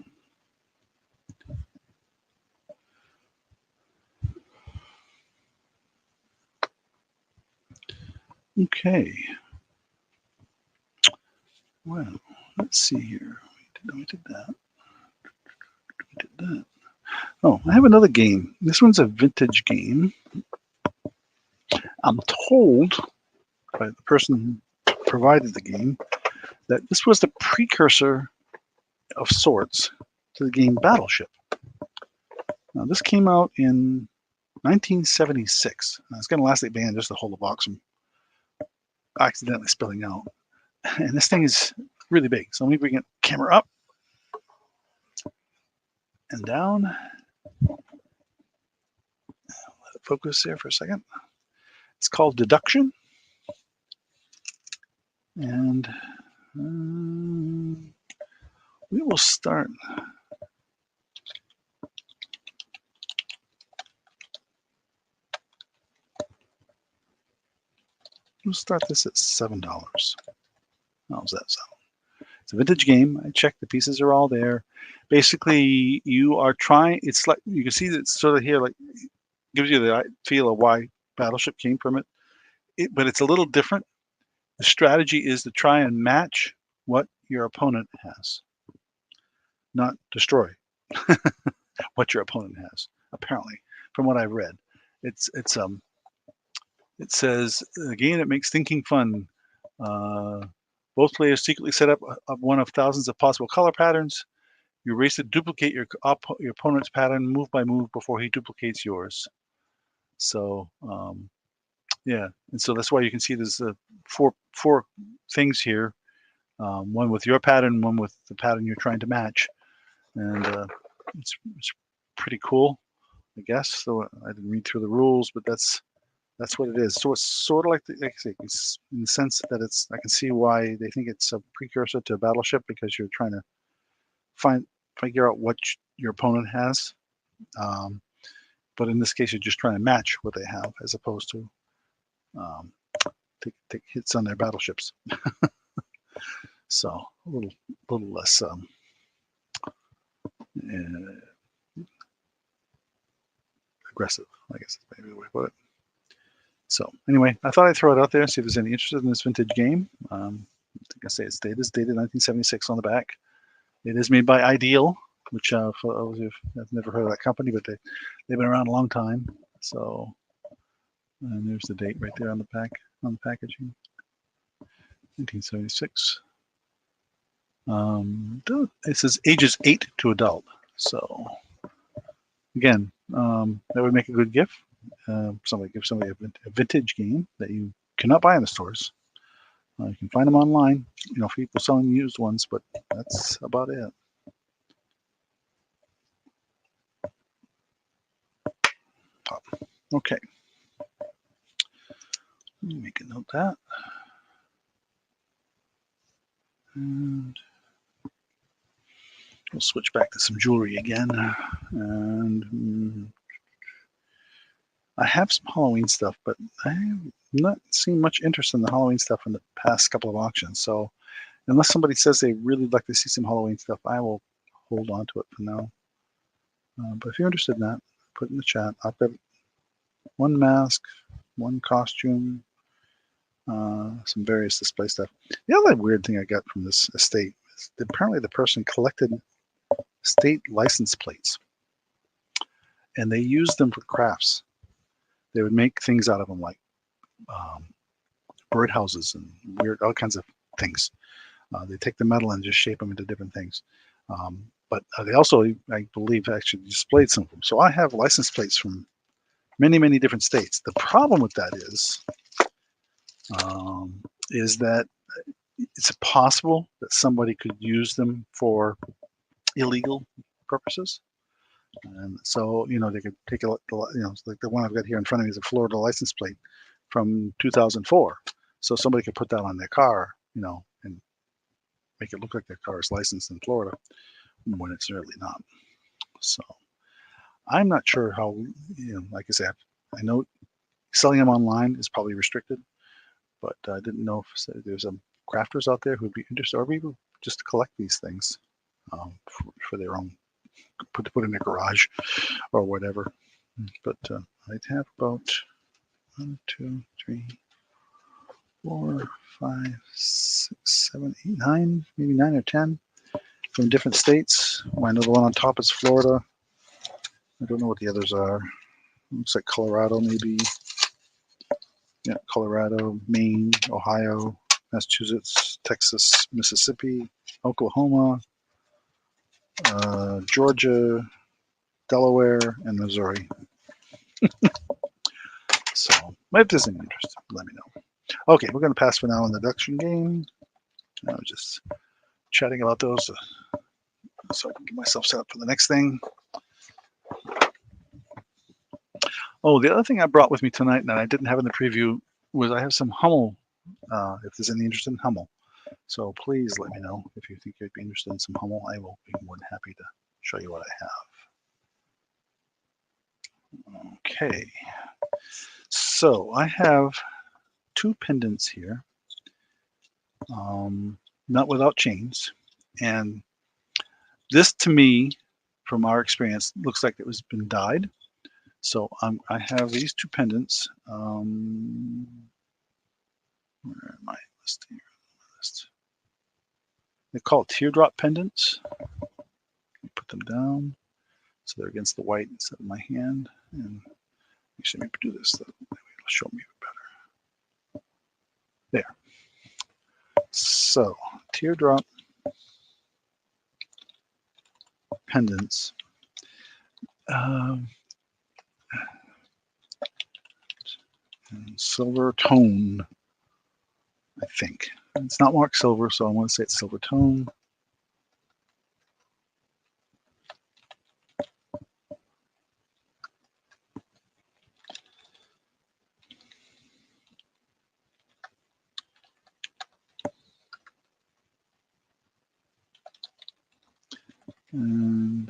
Okay. Well, let's see here. We did that. We did that. Oh, I have another game. This one's a vintage game. I'm told by the person who provided the game that this was the precursor of sorts to the game Battleship. Now, this came out in 1976. Now, it's going to last the band just to hold the box from accidentally spilling out. And this thing is really big. So let me bring the camera up and down. Let it focus there for a second. It's called Deduction. And we will start. We'll start this at $7. How's that sound? It's a vintage game. I checked, the pieces are all there. Basically, you are trying, it's like, you can see that it's sort of here, like, gives you the feel of why Battleship came from it. But it's a little different. The strategy is to try and match what your opponent has, not destroy what your opponent has, apparently, from what I've read. It says, a game that makes thinking fun. Both players secretly set up one of thousands of possible color patterns. You race to duplicate your opponent's pattern move by move before he duplicates yours. So, yeah, and so that's why you can see there's four things here. One with your pattern, one with the pattern you're trying to match. And it's pretty cool, I guess. So I didn't read through the rules, but that's what it is. So it's sort of like I say, it's in the sense that it's, I can see why they think it's a precursor to Battleship, because you're trying to figure out what your opponent has. But in this case, you're just trying to match what they have, as opposed to take hits on their battleships. So a little less aggressive, I guess is maybe the way to put it. So anyway, I thought I'd throw it out there and see if there's any interest in this vintage game. I think I say it's dated 1976 on the back. It is made by Ideal, which for those of you I've never heard of that company, but they've been around a long time. So, and there's the date right there on the packaging, 1976. It says ages 8 to adult. So again, that would make a good gift. Give somebody a vintage game that you cannot buy in the stores. You can find them online, for people selling used ones, but that's about it. Okay. Let me make a note of that. And we'll switch back to some jewelry again. And I have some Halloween stuff, but I have not seen much interest in the Halloween stuff in the past couple of auctions. So unless somebody says they really like to see some Halloween stuff, I will hold on to it for now. But if you're interested in that, put in the chat. I've got one mask, one costume, some various display stuff. The other weird thing I got from this estate is that apparently the person collected state license plates, and they used them for crafts. They would make things out of them, like birdhouses and weird, all kinds of things. They take the metal and just shape them into different things. But they also, I believe, actually displayed some of them. So I have license plates from many different states. The problem with that is that it's possible that somebody could use them for illegal purposes. And so, they could take like the one I've got here in front of me is a Florida license plate from 2004. So somebody could put that on their car, and make it look like their car is licensed in Florida when it's really not. So I'm not sure how, like I said, I know selling them online is probably restricted, but I didn't know if there's some crafters out there who'd be interested, or maybe just to collect these things for their own, put in their garage or whatever. But I'd have about 1, 2, 3, 4, 5, 6, 7, 8, 9, maybe 9 or 10 from different states. I know the one on top is Florida. I don't know what the others are. Looks like Colorado, maybe. Yeah, Colorado, Maine, Ohio, Massachusetts, Texas, Mississippi, Oklahoma, Georgia, Delaware, and Missouri. So, if there's any interest, let me know. Okay, we're going to pass for now on the deduction game. I was just chatting about those so I can get myself set up for the next thing. Oh, the other thing I brought with me tonight that I didn't have in the preview was I have some Hummel, if there's any interest in Hummel. So please let me know if you think you'd be interested in some Hummel. I will be more than happy to show you what I have. Okay, so I have 2 pendants here, not without chains, and this to me, from our experience, looks like it was been dyed. So I have these 2 pendants. Where am I? List. They're called teardrop pendants. Put them down so they're against the white instead of my hand. And actually, maybe do this. That way it'll show me better. There. So teardrop pendants. And silver tone, I think. It's not marked silver, so I want to say it's silver tone. And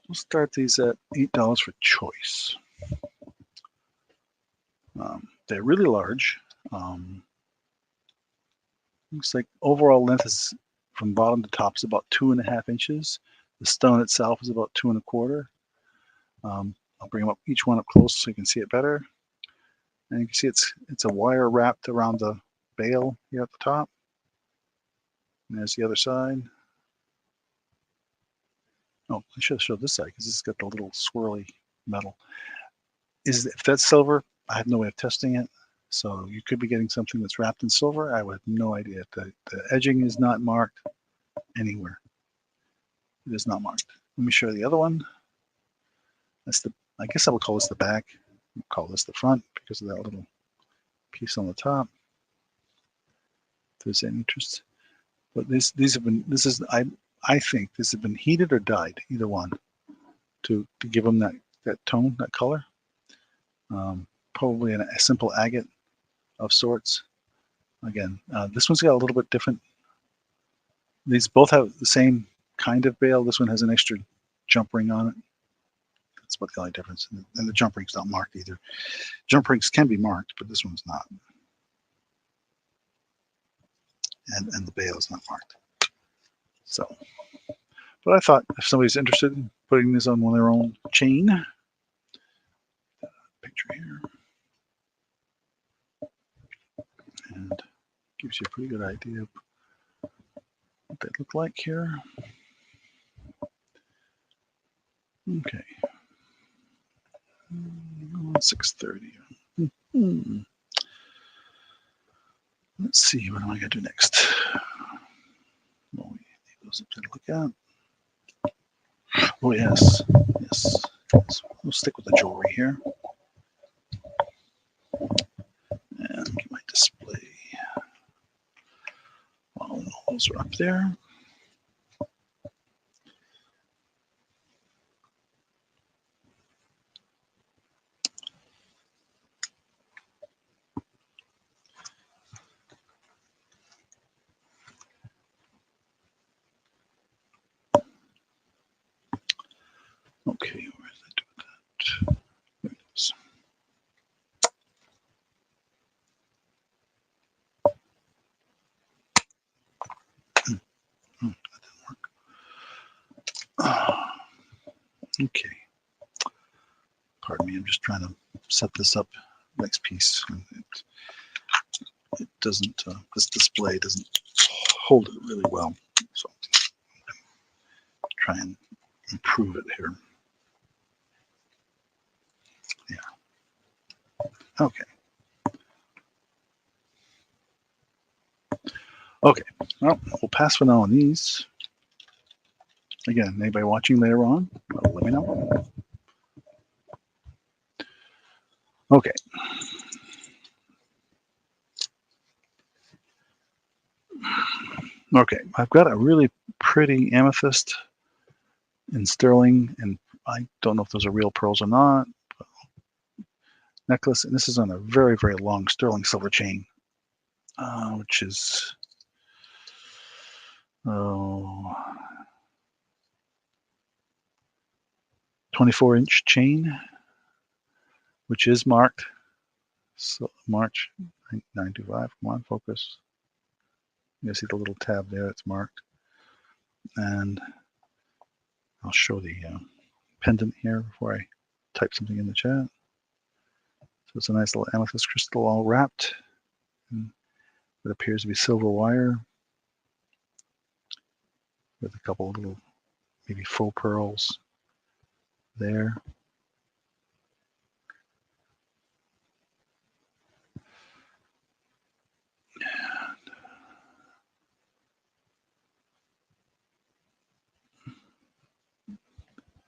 we'll start these at $8 for choice. They're really large. Looks like overall length is from bottom to top is about 2.5 inches. The stone itself is about 2 1/4. I'll bring them up each one up close so you can see it better. And you can see it's a wire wrapped around the bail here at the top. And there's the other side. Oh, I should have showed this side because this has got the little swirly metal. If that's silver, I have no way of testing it. So you could be getting something that's wrapped in silver. I would have no idea. The edging is not marked anywhere. It is not marked. Let me show you the other one. That's I guess I would call this the back. I'll call this the front because of that little piece on the top. If there's any interest. But I think this has been heated or dyed, either one, to give them that tone, that color. Probably a simple agate of sorts. Again, this one's got a little bit different. These both have the same kind of bail. This one has an extra jump ring on it. That's about the only difference. And the jump ring's not marked either. Jump rings can be marked, but this one's not. And the bail is not marked. So, but I thought if somebody's interested in putting this on one of their own chain, picture here, and gives you a pretty good idea of what they look like here. Okay. 6:30. Let's see, what am I going to do next? Well, we leave those up there to look at. Oh, yes. So we'll stick with the jewelry here. And get my display. All those are up there. Okay, where did I do that? There it is. That didn't work. Okay. Pardon me, I'm just trying to set this up. Next piece. It doesn't, this display doesn't hold it really well. So try and improve it here. Yeah. Okay. Okay. Well, we'll pass for now on these. Again, anybody watching later on, let me know. Okay. Okay, I've got a really pretty amethyst in sterling, and I don't know if those are real pearls or not. Necklace, and this is on a very, very long sterling silver chain, which is 24-inch chain, which is marked. So March 925. Come on, focus. You see the little tab there, it's marked. And I'll show the pendant here before I type something in the chat. So it's a nice little amethyst crystal all wrapped. And it appears to be silver wire with a couple of little maybe faux pearls there.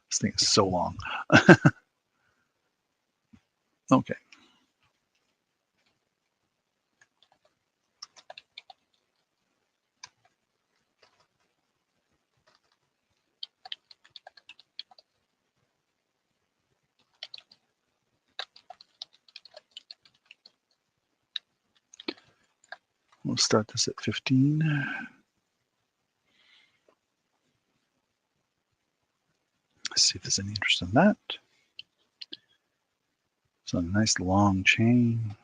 This thing is so long. Okay. We'll start this at 15. Let's see if there's any interest in that. It's a nice long chain.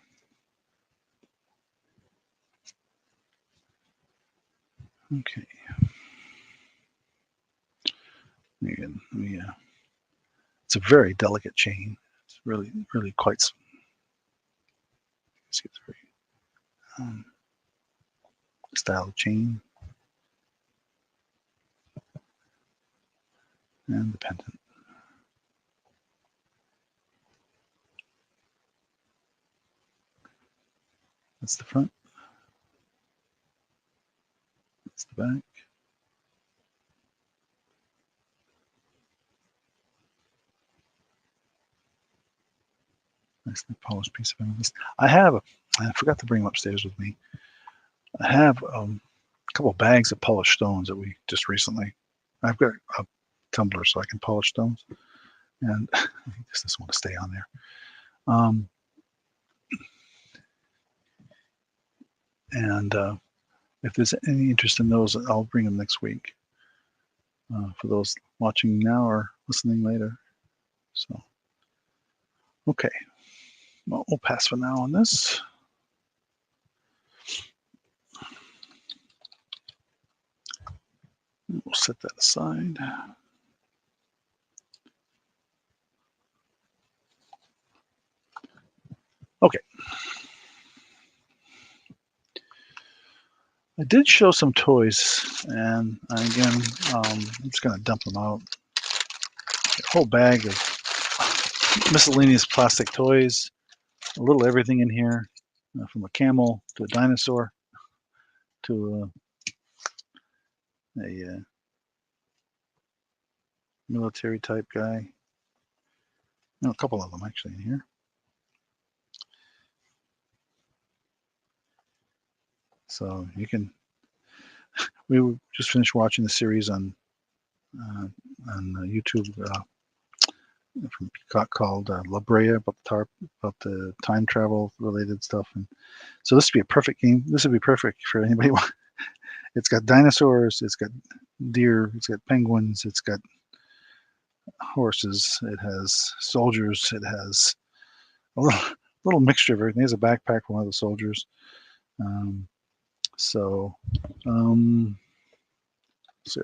Okay. Again, it's a very delicate chain. It's really, really quite. See, it's very style chain, and the pendant. That's the front. That's the back. Nicely polished piece of amethyst. I forgot to bring them upstairs with me. I have a couple of bags of polished stones that we just recently. I've got a tumbler so I can polish stones, and I guess this one to stay on there. And if there's any interest in those, I'll bring them next week for those watching now or listening later. So, okay, well, we'll pass for now on this. We'll set that aside. Okay. I did show some toys, and again, I'm just going to dump them out. A whole bag of miscellaneous plastic toys, a little everything in here, from a camel to a dinosaur to a military type guy. A couple of them actually in here. So you can. We just finished watching the series on YouTube from Peacock called La Brea about the time travel related stuff, and so this would be a perfect game. This would be perfect for anybody. It's got dinosaurs, it's got deer, it's got penguins, it's got horses, it has soldiers, it has a little mixture of everything. There's a backpack for one of the soldiers. So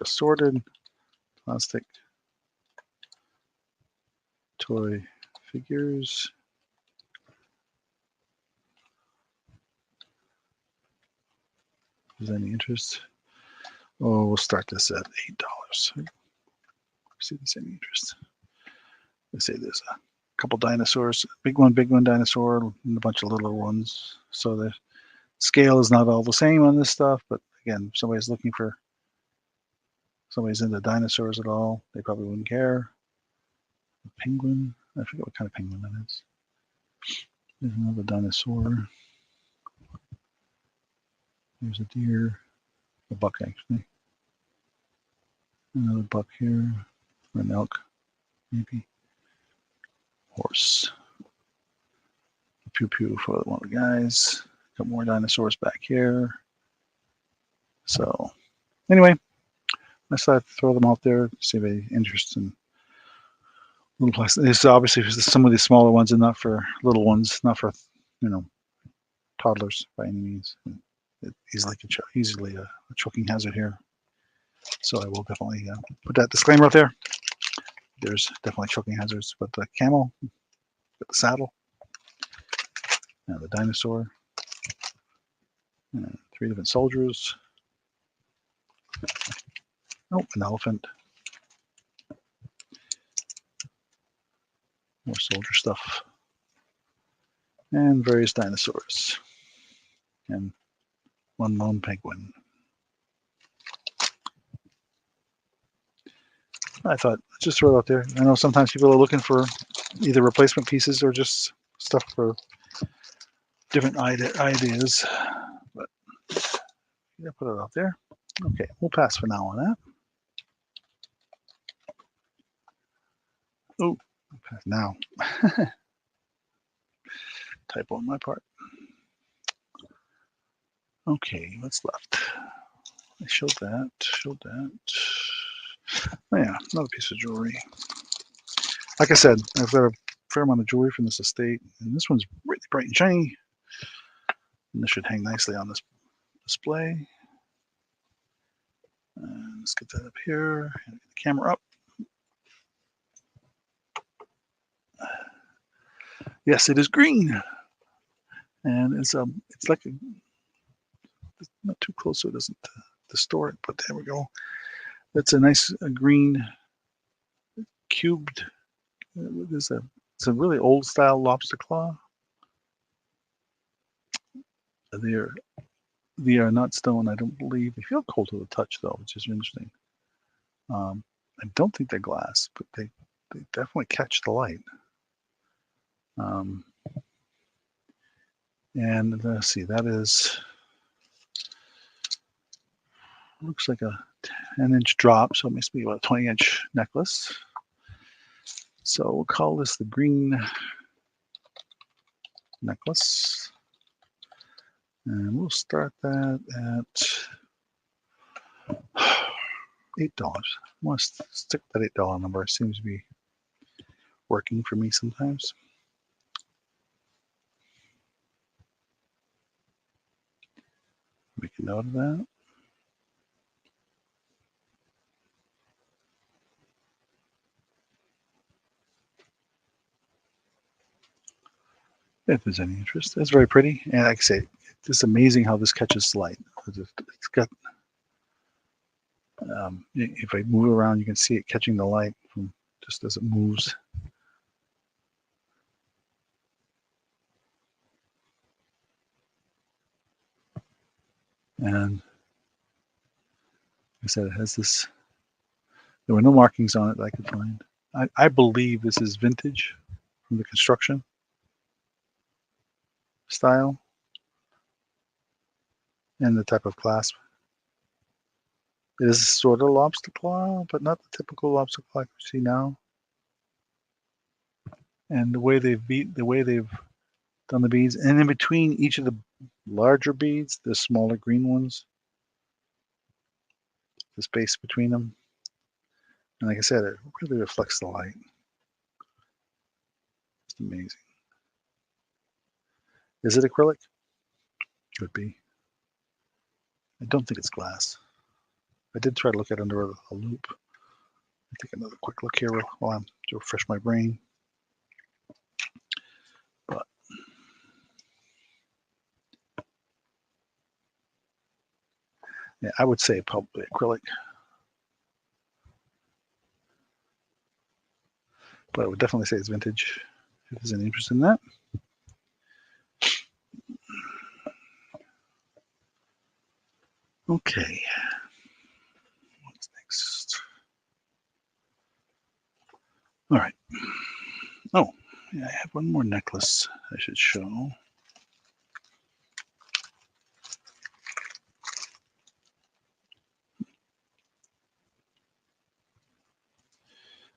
assorted plastic toy figures. Is any interest? Oh, we'll start this at $8. See if there's any interest. Let's say there's a couple dinosaurs, big one dinosaur, and a bunch of little ones. So the scale is not all the same on this stuff, but again, if somebody's into dinosaurs at all, they probably wouldn't care. A penguin, I forget what kind of penguin that is. There's another dinosaur. There's a deer, a buck actually. Another buck here, or an elk, maybe. Horse. Pew pew for one of the guys. Got more dinosaurs back here. So anyway, I decided to throw them out there, see if any interest in little plastic. This is obviously some of the smaller ones and not for little ones, not for, toddlers by any means. It easily a choking hazard here. So I will definitely put that disclaimer out there. There's definitely choking hazards, but the camel, the saddle, and the dinosaur, and 3 different soldiers. Oh, an elephant. More soldier stuff. And various dinosaurs. And one lone penguin. I thought, just throw it out there. I know sometimes people are looking for either replacement pieces or just stuff for different ideas, but yeah, put it out there. Okay, we'll pass for now on that. Oh, pass now. Typo on my part. Okay, what's left? I showed that. Oh yeah, another piece of jewelry. Like I said, I've got a fair amount of jewelry from this estate, and this one's really bright and shiny. And this should hang nicely on this display. Let's get that up here. Get the camera up. Yes, it is green, and it's like not too close so it doesn't distort. But there we go. That's a nice green cubed. It's a really old style lobster claw. They are not stone, I don't believe. They feel cold to the touch though, which is interesting. I don't think they're glass, but they definitely catch the light. And let's see, that looks like a 10-inch drop, so it must be about a 20-inch necklace. So we'll call this the green necklace. And we'll start that at $8. I want to stick with that $8 number. It seems to be working for me sometimes. Make a note of that. If there's any interest, it's very pretty. And like I say, it's amazing how this catches light. It's got, if I move around, you can see it catching the light from just as it moves. And like I said, it has this, there were no markings on it that I could find. I believe this is vintage. from the construction style and the type of clasp. It is sort of lobster claw, but not the typical lobster claw you see now. And the way they've done the beads, and in between each of the larger beads, the smaller green ones, the space between them. And like I said, it really reflects the light. It's amazing. Is it acrylic? Could be. I don't think it's glass. I did try to look at it under a loop. I'll take another quick look here while I'm to refresh my brain. But yeah, I would say probably acrylic. But I would definitely say it's vintage if there's any interest in that. Okay. What's next? All right. Oh, yeah, I have one more necklace I should show.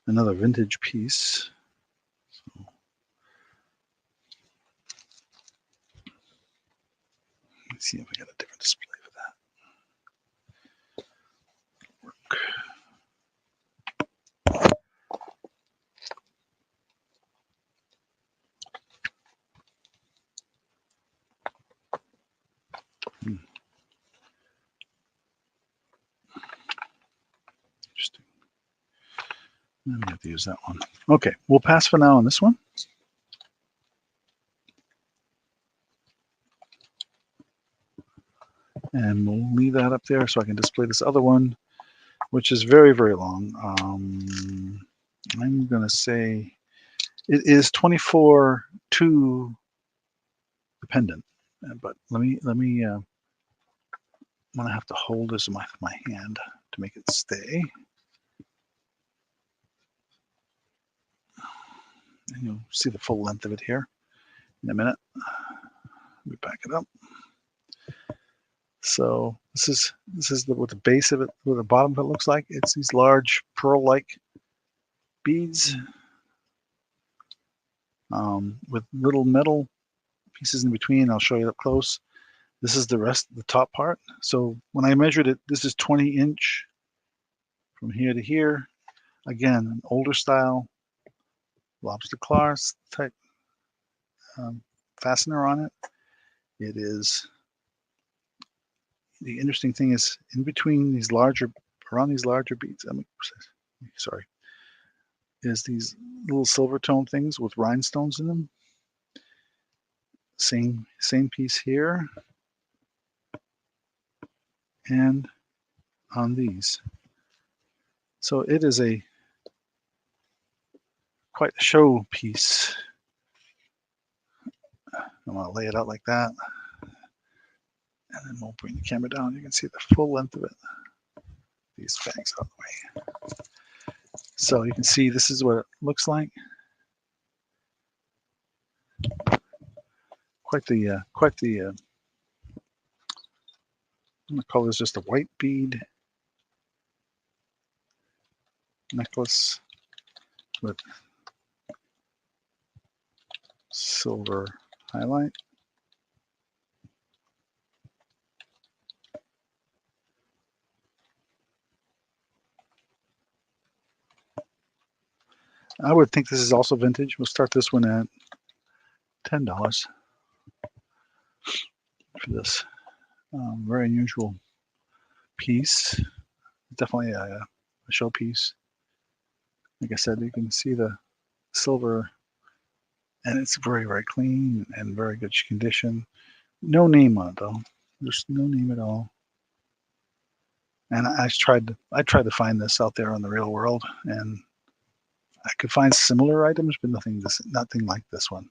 Another vintage piece. So, let's see if I got a different display for that. Work. Interesting. I'm going to have to use that one. Okay, we'll pass for now on this one. And we'll leave that up there so I can display this other one, which is very, very long. I'm going to say it is 24/2 dependent. But let me I'm going to have to hold this in my hand to make it stay. And you'll see the full length of it here in a minute. Let me back it up. So this is what the base of it, what the bottom of it looks like. It's these large pearl-like beads with little metal pieces in between. I'll show you up close. This is the rest, the top part. So when I measured it, this is 20-inch from here to here. Again, an older style lobster claws type fastener on it. It is, the interesting thing is in between these larger, around these larger beads, sorry, is these little silver tone things with rhinestones in them. Same piece here and on these. So it is quite a show piece. I'm going to lay it out like that. And then we'll bring the camera down. You can see the full length of it. These bags out of the way. So you can see this is what it looks like. Quite the I'm gonna call this just a white bead necklace with silver highlight. I would think this is also vintage. We'll start this one at $10 for this very unusual piece. Definitely a showpiece. Like I said, you can see the silver, and it's very, very clean and very good condition. No name on it though. There's no name at all. And I tried to find this out there in the real world, and I could find similar items, but nothing like this one.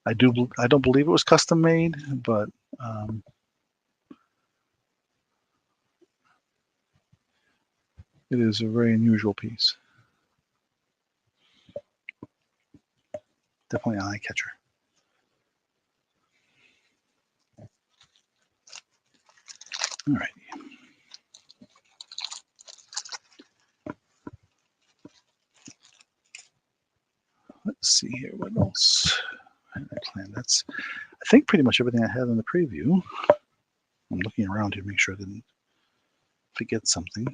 I don't believe it was custom made, but it is a very unusual piece. definitely an eye catcher. All right. Let's see here. What else? Plan. That's, I think, pretty much everything I had in the preview. I'm looking around here to make sure I didn't forget something.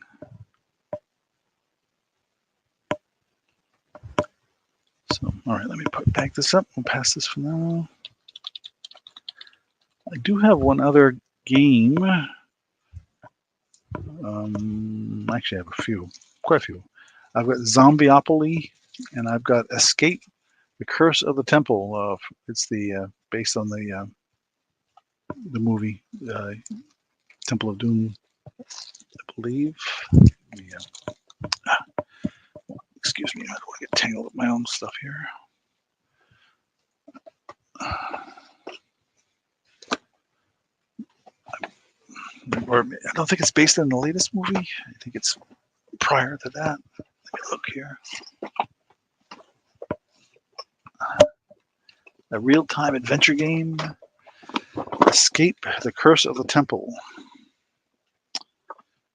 So, all right, let me back this up. We'll pass this for now. I do have one other game. Actually, I have a few, quite a few. I've got Zombieopoly, and I've got Escape: The Curse of the Temple. It's the based on the movie Temple of Doom, I believe. Excuse me, I don't want to get tangled with my own stuff here. Or I don't think it's based on the latest movie. I think it's prior to that. Let me look here. A real-time adventure game, Escape: The Curse of the Temple,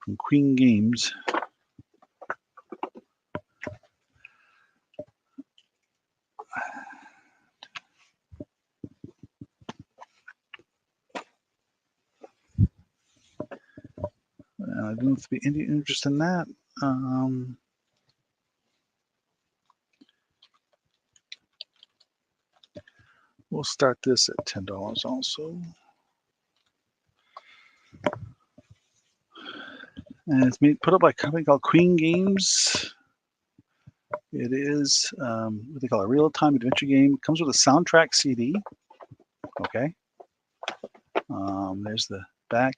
from Queen Games. I don't know if there'd be any interest in that. We'll start this at $10 also. And it's put up by a company called Queen Games. It is what they call a real-time adventure game. It comes with a soundtrack CD. Okay. There's the back.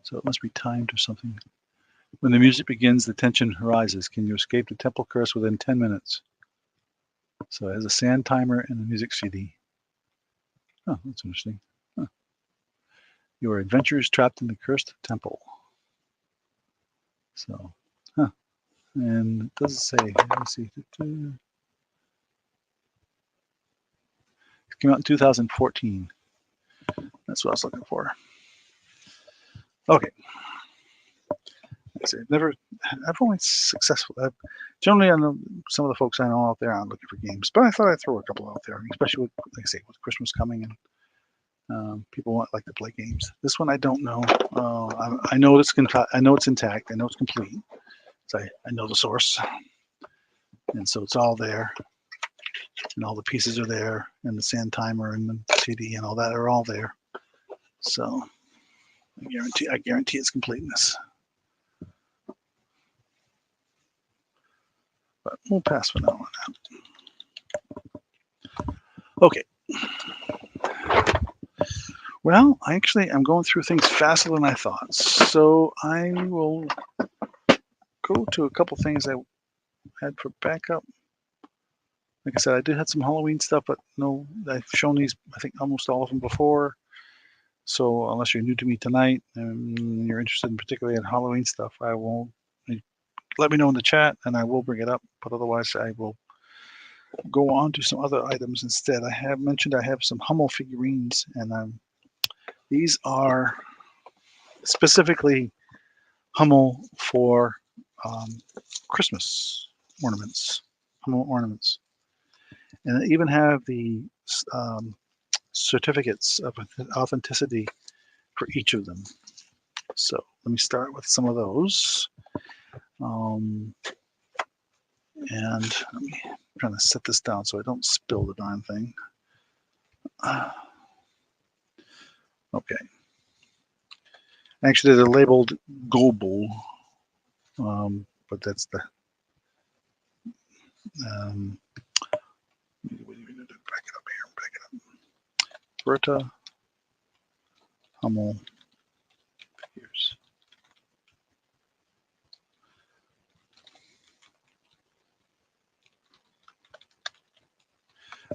So it must be timed or something. When the music begins, the tension rises. Can you escape the temple curse within 10 minutes? So it has a sand timer and a music CD. Oh, that's interesting. Huh. You are adventurers trapped in the cursed temple. So, huh. And it doesn't say. Let's see. It came out in 2014. That's what I was looking for. Okay. I've only successful. Generally, I know some of the folks I know out there aren't looking for games, but I thought I'd throw a couple out there, especially with, like I say, with Christmas coming and people like to play games. This one I don't know. I know it's I know it's intact. I know it's complete. So I know the source, and so it's all there, and all the pieces are there, and the sand timer and the CD and all that are all there. So I guarantee its completeness. But we'll pass for now on that. Okay. Well, I'm going through things faster than I thought. So I will go to a couple things I had for backup. Like I said, I did have some Halloween stuff, but no, I've shown these, I think, almost all of them before. So unless you're new to me tonight and you're interested in particularly in Halloween stuff, I won't. Let me know in the chat and I will bring it up. But otherwise, I will go on to some other items instead. I have mentioned I have some Hummel figurines, and these are specifically Hummel for Christmas ornaments, Hummel ornaments. And I even have the certificates of authenticity for each of them. So let me start with some of those. And I'm trying to set this down so I don't spill the darn thing. Okay. Actually, they're labeled Global, but that's the. Back it up here. Back it up. Berta Hummel figures.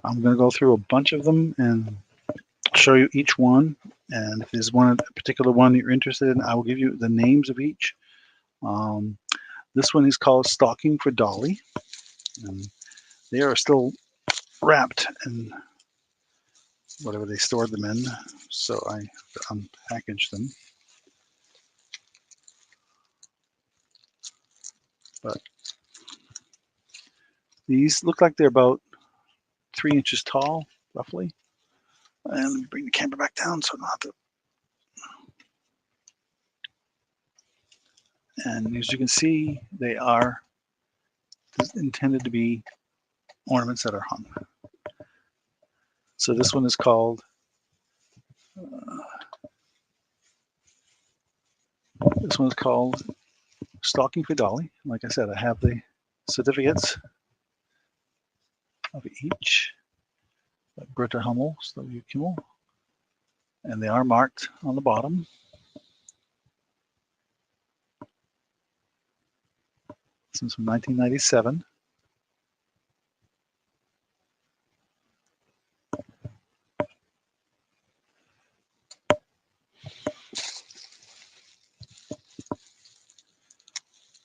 I'm going to go through a bunch of them and show you each one. And if there's a particular one you're interested in, I will give you the names of each. This one is called Stocking for Dolly, and they are still wrapped in whatever they stored them in, so I unpackaged them. But these look like they're about 3 inches tall, roughly. And let me bring the camera back down so I don't have to. And as you can see, they are intended to be ornaments that are hung. So this one is called Stocking for Dolly. Like I said, I have the certificates of each. Britta Hummel, W. Kimmel, and they are marked on the bottom. This one's from 1997.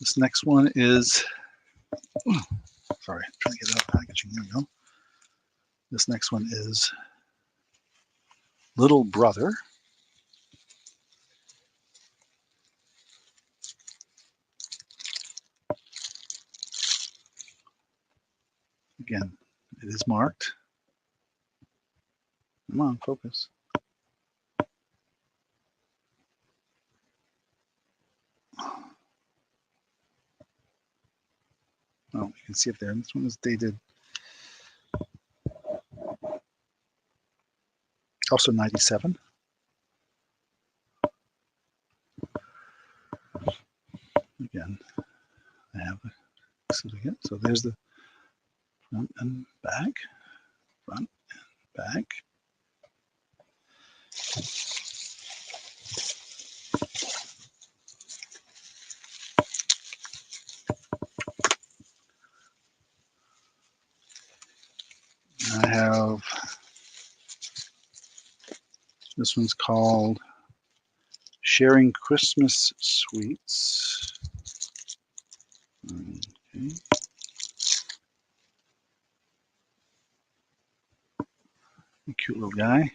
This next one is, sorry, I'm trying to get it out of packaging. There we go. This next one is Little Brother. Again, it is marked. Come on, focus. Oh, you can see it there. This one is dated also 97. Again, I have a certificate. So there's the front and back, front and back. I have, this one's called Sharing Christmas Sweets. Okay. A cute little guy.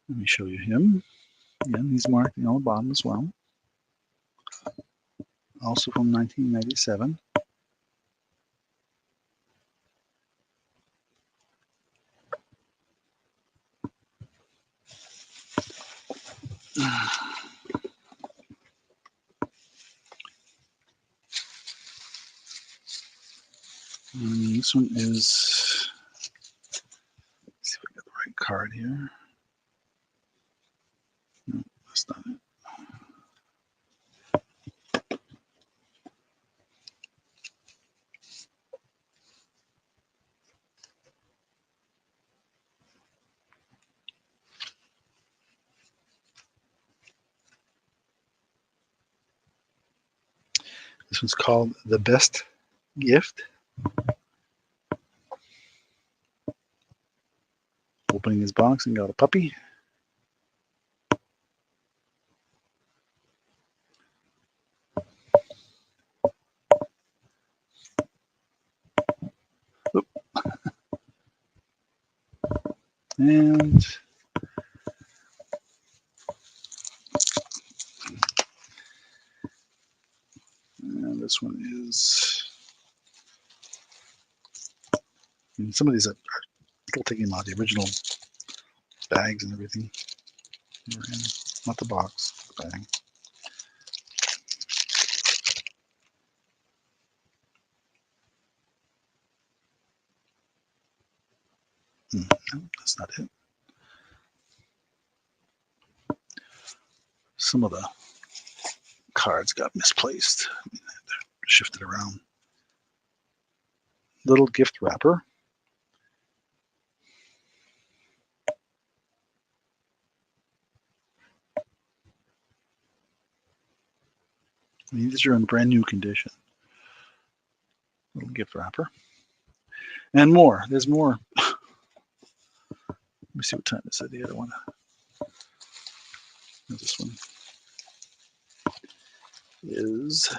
Let me show you him. Again, he's marked on the bottom as well. Also from 1997. And this one is, let's see if I got the right card here. No, that's not it. This one's called The Best Gift. Opening his box and got a puppy. Oop. And this one is, and some of these are still taking them out, the original bags and everything. Not the box, the bag. No, that's not it. Some of the cards got misplaced. They're shifted around. Little gift wrapper. These are in brand new condition. Little gift wrapper. And more. There's more. Let me see what time is it. The other one. This one is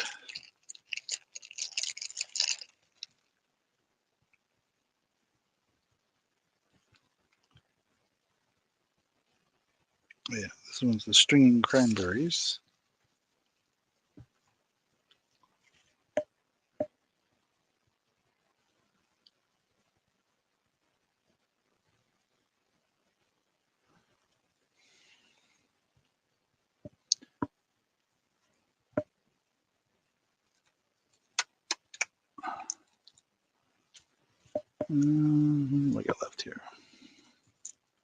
this one's the stringing cranberries. What I got left here?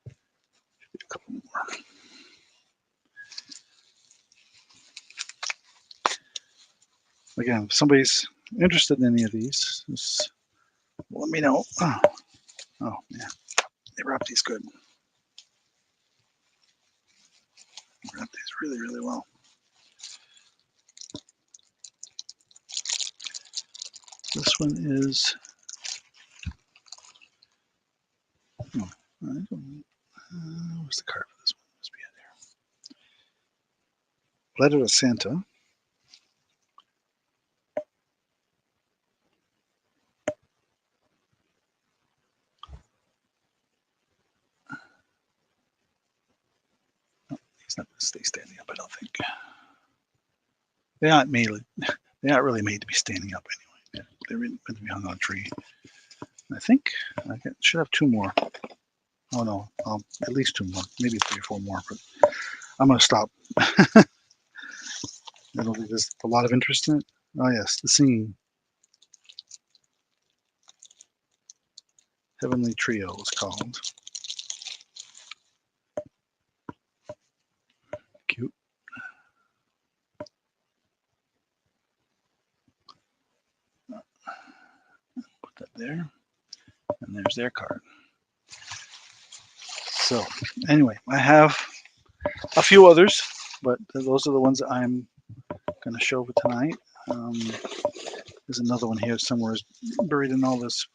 A couple more. Again, if somebody's interested in any of these, just let me know. Oh yeah, they wrap these good. They wrap these really, really well. This one is. Oh, where's the card for this one? Must be in there. Letter to Santa. He's not going to stay standing up, I don't think. They're not really made to be standing up anyway. They're meant to be hung on a tree. I think I should have two more. Oh no, at least two more, maybe 3 or 4 more, but I'm going to stop. I don't think there's a lot of interest in it. Oh yes, the singing Heavenly Trio is called. Cute. Put that there, and there's their card. So anyway, I have a few others, but those are the ones that I'm going to show for tonight. There's another one here somewhere, buried in all this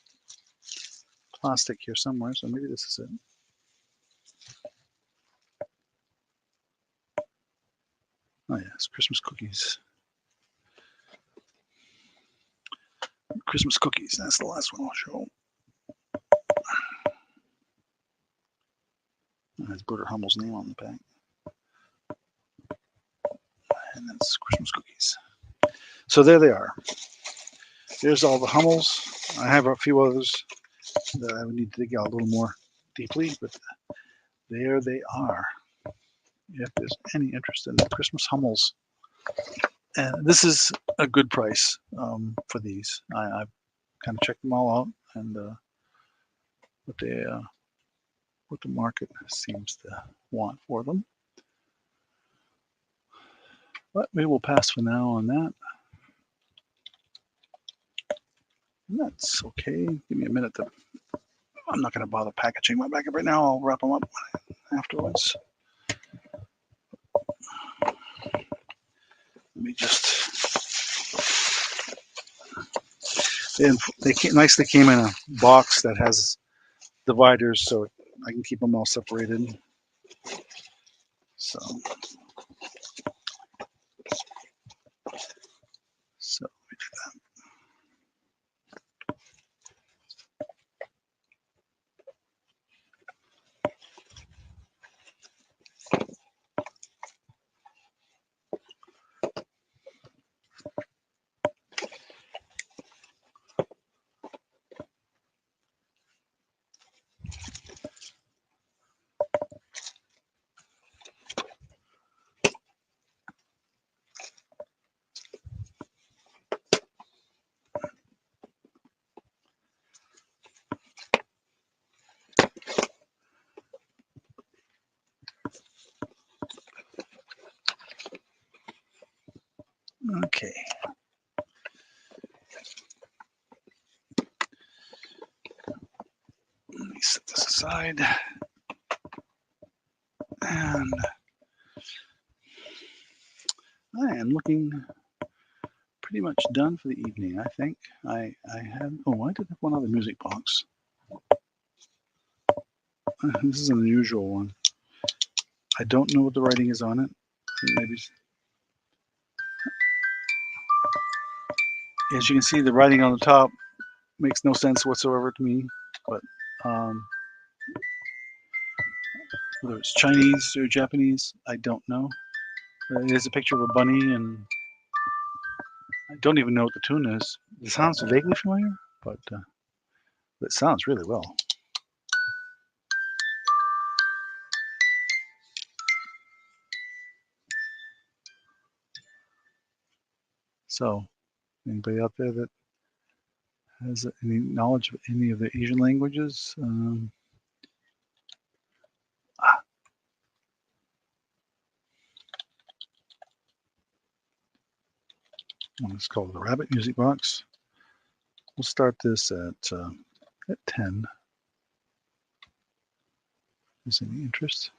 plastic here somewhere, so maybe this is it. Oh yes, Christmas cookies. Christmas cookies, that's the last one I'll show. There's Butter Hummel's name on the back. And that's Christmas cookies. So there they are. There's all the Hummels. I have a few others that I would need to dig out a little more deeply, but there they are. If there's any interest in the Christmas Hummels. And this is a good price for these. I've kind of checked them all out and what the market seems to want for them. But we will pass for now on that. And that's okay. Give me a minute to. I'm not going to bother packaging my backup right now. I'll wrap them up afterwards. Let me just. They nicely came in a box that has dividers, so I can keep them all separated. So let me do that. Okay. Let me set this aside. And I am looking pretty much done for the evening, I think. I had, oh, I did have one other music box. This is an unusual one. I don't know what the writing is on it. Maybe, as you can see, the writing on the top makes no sense whatsoever to me, but whether it's Chinese or Japanese, I don't know. It is a picture of a bunny, and I don't even know what the tune is. It sounds vaguely familiar, but it sounds really well. So, anybody out there that has any knowledge of any of the Asian languages? It's called the Rabbit Music Box. We'll start this at 10. Is any interest?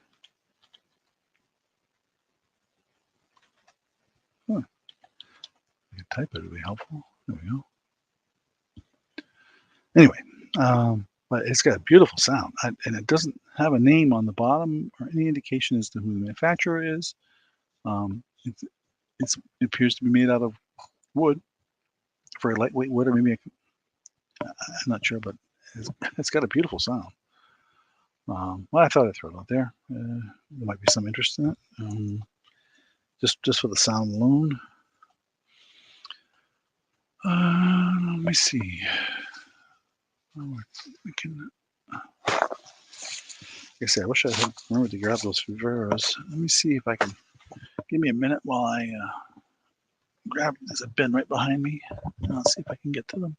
Huh. You can type it, would be helpful. There we go. Anyway, but it's got a beautiful sound, and it doesn't have a name on the bottom or any indication as to who the manufacturer is. It appears to be made out of wood, very lightweight wood, or maybe I'm not sure, but it's got a beautiful sound. Well, I thought I'd throw it out there. There might be some interest in it, just for the sound alone. Let me see. We can. Like I say, I wish I had remembered to grab those Viveras. Let me see if I can. Give me a minute while I grab. There's a bin right behind me. And I'll see if I can get to them.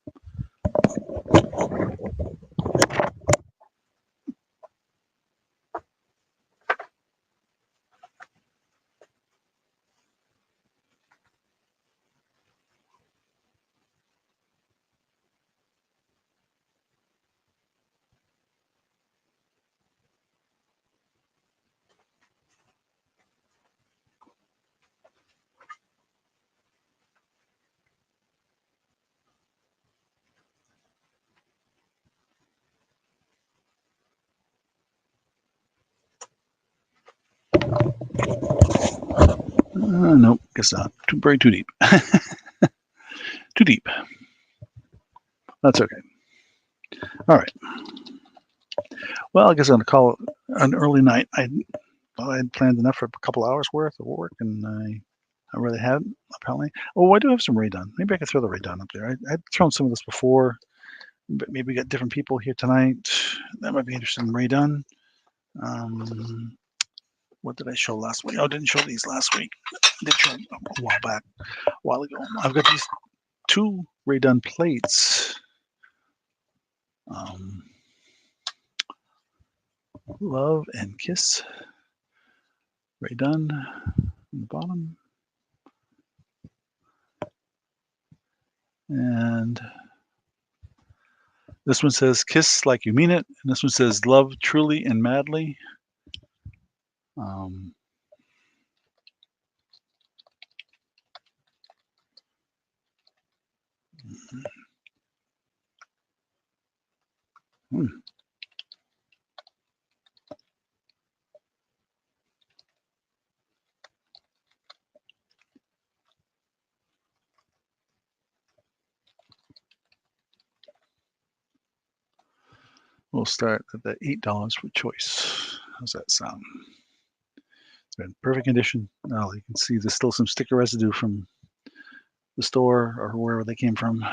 Nope, guess not. Too deep. Too deep. That's okay. All right. Well, I guess I'm going to call it an early night. I thought I had planned enough for a couple hours worth of work, and I really hadn't, apparently. Oh, I do have some Ray done. Maybe I could throw the Ray done up there. I'd thrown some of this before, but maybe we got different people here tonight that might be interested in Ray done. What did I show last week? Oh, I didn't show these last week. I did show them a while back, a while ago. I've got these 2 Ray done plates. Love and Kiss. Ray done on the bottom. And this one says kiss like you mean it. And this one says love truly and madly. We'll start at the $8 for choice. How's that sound? It's in perfect condition. Now you can see there's still some sticker residue from the store or wherever they came from.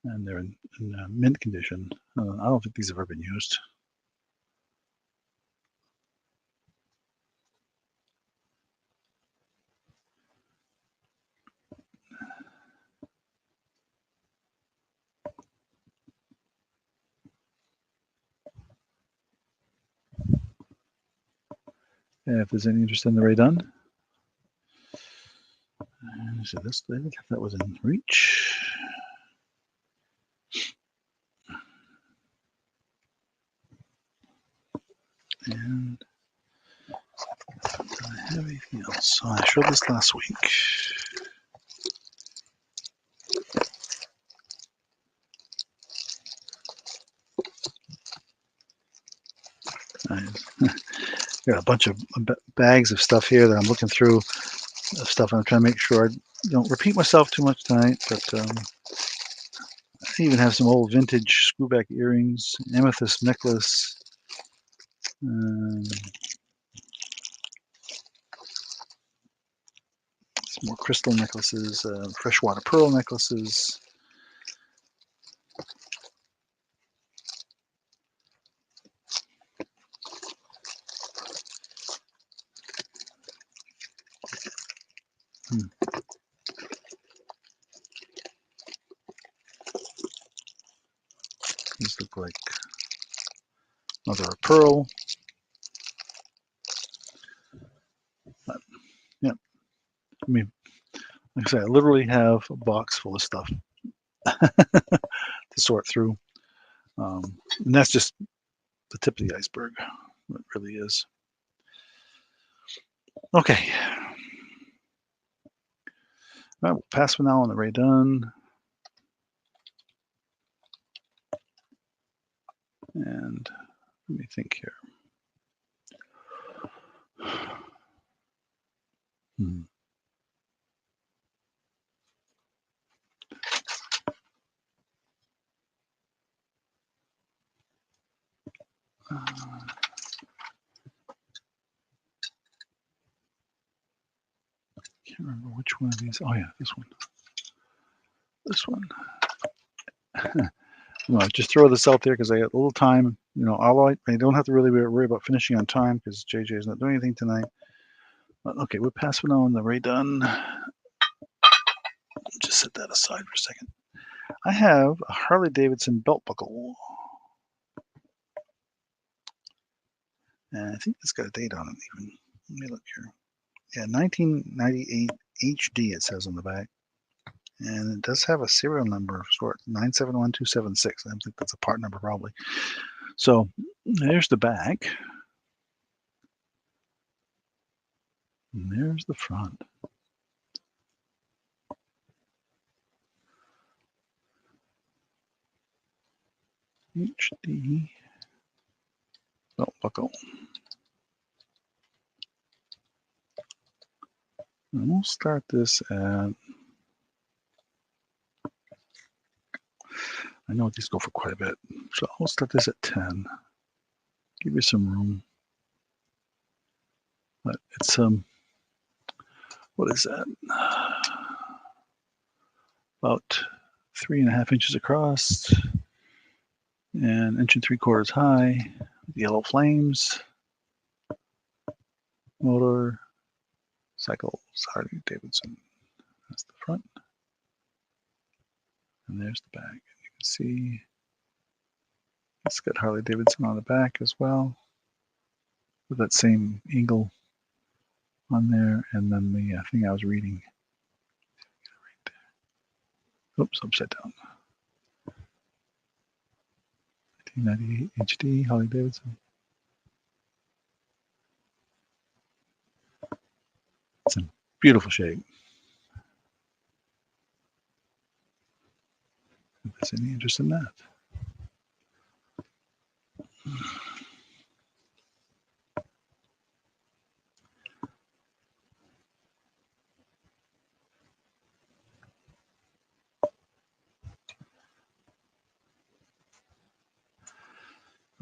And they're in mint condition. I don't think these have ever been used. And if there's any interest in the Ray done. So this, I think that was in reach. And do I have anything else? So I showed this last week. Got a bunch of bags of stuff here that I'm looking through. Stuff I'm trying to make sure I don't repeat myself too much tonight. But I even have some old vintage screwback earrings, amethyst necklace. Some more crystal necklaces, freshwater pearl necklaces. These look like mother of pearl. But, yeah, I mean, like I said, I literally have a box full of stuff to sort through. And that's just the tip of the iceberg. It really is. Okay. All right, we'll pass for now on the Ray done. And let me think here. Can't remember which one of these. Oh yeah, this one. This one. Well, just throw this out there because I got a little time. You know, I don't have to really worry about finishing on time because JJ is not doing anything tonight. But okay, we're passing on the Ray done. Just set that aside for a second. I have a Harley Davidson belt buckle. And I think it's got a date on it even. Let me look here. Yeah, 1998 HD it says on the back. And it does have a serial number of sort 971276. I think that's a part number probably. So there's the back. And there's the front. HD belt buckle. And we'll start this at, I know these go for quite a bit, so I'll start this at 10. Give you some room. But it's, what is that? About 3.5 inches across and 1.75 inches high. Yellow flames. Motor. Cycles, Harley Davidson. That's the front. And there's the back. You can see it's got Harley Davidson on the back as well, with that same eagle on there, and then the thing I was reading. Oops, upside down. 1998 HD, Harley Davidson. It's in beautiful shape. If there's any interest in that.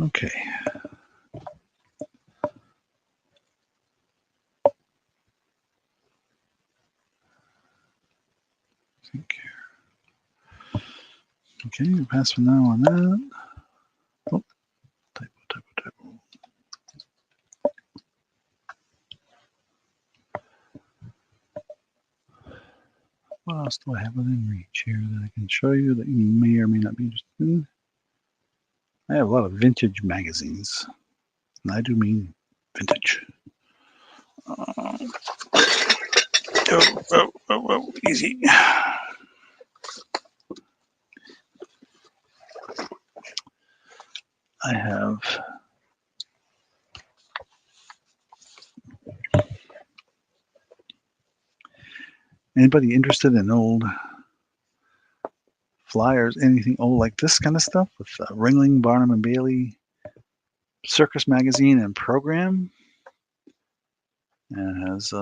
Okay. Think here. Okay, pass for now on that. Oh, typo. What else do I have within reach here that I can show you that you may or may not be interested in? I have a lot of vintage magazines, and I do mean vintage. Easy. I have anybody interested in old flyers, anything old like this kind of stuff with Ringling, Barnum and Bailey Circus magazine and program. And it has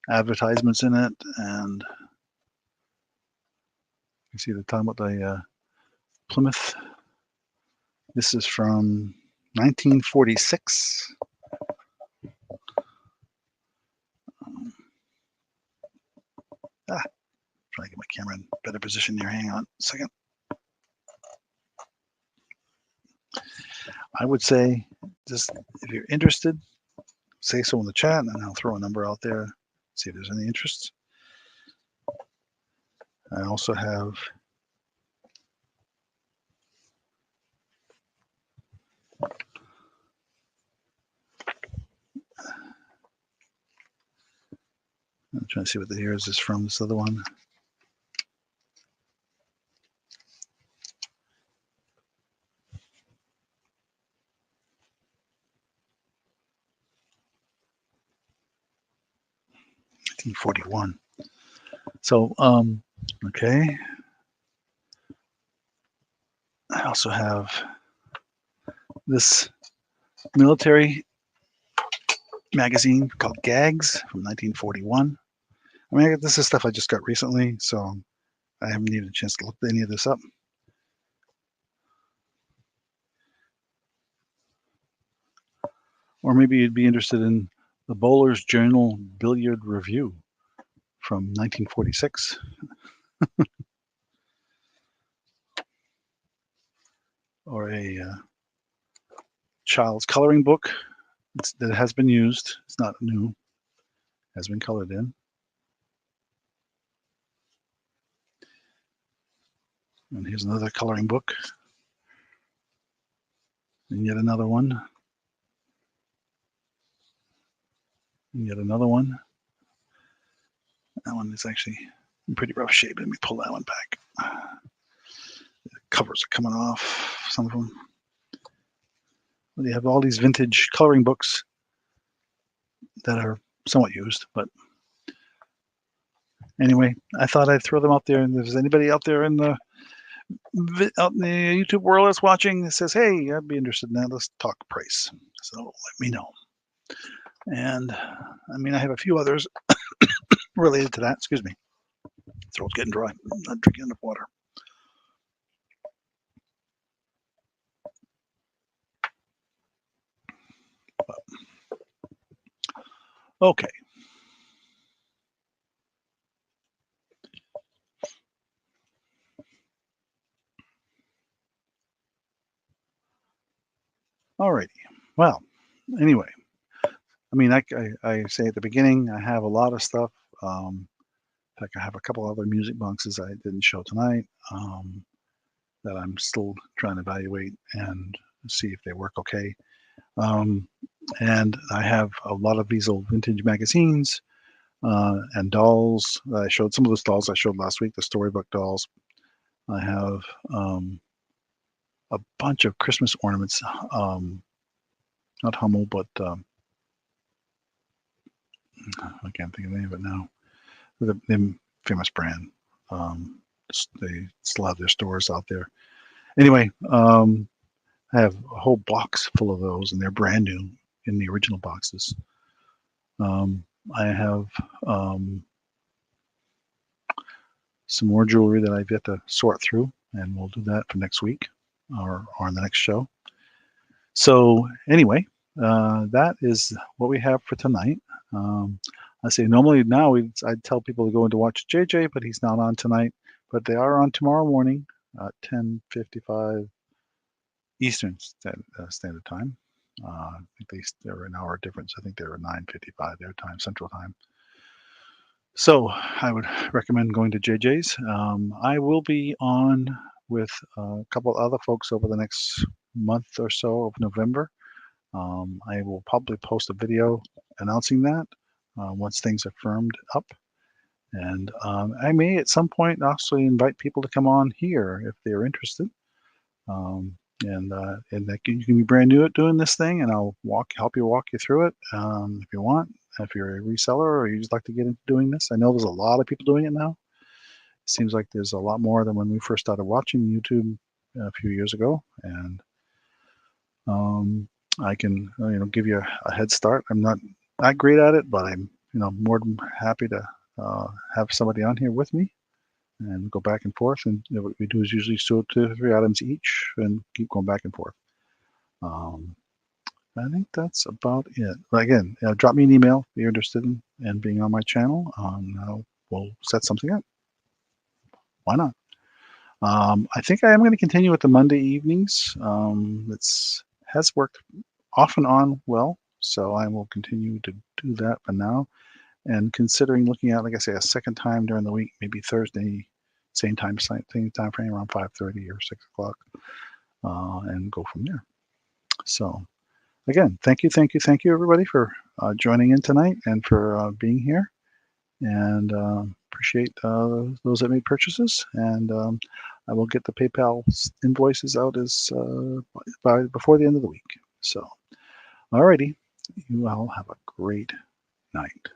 advertisements in it, and you see the time about the Plymouth. This is from 1946. Trying to get my camera in better position here. Hang on a second. I would say, just if you're interested, say so in the chat, and I'll throw a number out there, see if there's any interest. I also have I'm trying to see what the year is this from, this other one. (1941). So, okay. I also have this military magazine called Gags from 1941. I mean, this is stuff I just got recently, so I haven't needed a chance to look any of this up. Or maybe you'd be interested in the Bowler's Journal Billiard Review from 1946. Or a child's coloring book that has been used. It's not new, has been colored in. And here's another coloring book. And yet another one. And yet another one. That one is actually in pretty rough shape. Let me pull that one back. The covers are coming off, some of them. Well, they have all these vintage coloring books that are somewhat used, but anyway, I thought I'd throw them out there. And if there's anybody out there in the YouTube world that's watching that says, hey, I'd be interested in that, let's talk price. So let me know. And I mean, I have a few others related to that. Excuse me. Throat's getting dry. I'm not drinking enough water. Okay. Alrighty. Well, anyway, I mean, I say at the beginning, I have a lot of stuff. In fact, I have a couple other music boxes I didn't show tonight that I'm still trying to evaluate and see if they work okay. And I have a lot of these old vintage magazines and dolls. I showed some of those dolls I showed last week, the storybook dolls. I have a bunch of Christmas ornaments, not Hummel, but I can't think of the name of it now. The famous brand. They still have their stores out there. Anyway, I have a whole box full of those, and they're brand new in the original boxes. I have some more jewelry that I've yet to sort through, and we'll do that for next week or on the next show. So anyway, that is what we have for tonight. I say normally now I'd tell people to go in to watch JJ, but he's not on tonight. But they are on tomorrow morning at 10:55 Eastern Standard Time. I think they're an hour difference. I think they're 9:55 their time, Central Time. So I would recommend going to JJ's. I will be on with a couple other folks over the next month or so of November. I will probably post a video announcing that once things are firmed up. And I may at some point actually invite people to come on here if they're interested. And that you can be brand new at doing this thing, and I'll help you walk you through it if you want. If you're a reseller or you just like to get into doing this, I know there's a lot of people doing it now. It seems like there's a lot more than when we first started watching YouTube a few years ago. And I can give you a head start. I'm not that great at it, but I'm more than happy to have somebody on here with me and go back and forth. And what we do is usually 2 or 3 items each and keep going back and forth. I think that's about it. But again, drop me an email if you're interested in being on my channel. We'll set something up. Why not? I think I am going to continue with the Monday evenings. It's has worked off and on well, so I will continue to do that for now. And considering looking at, like I say, a second time during the week, maybe Thursday, same time frame around 5:30 or 6 o'clock, and go from there. So again, thank you, everybody, for joining in tonight and for being here. And appreciate those that made purchases. And I will get the PayPal invoices out before the end of the week. So, alrighty, you all have a great night.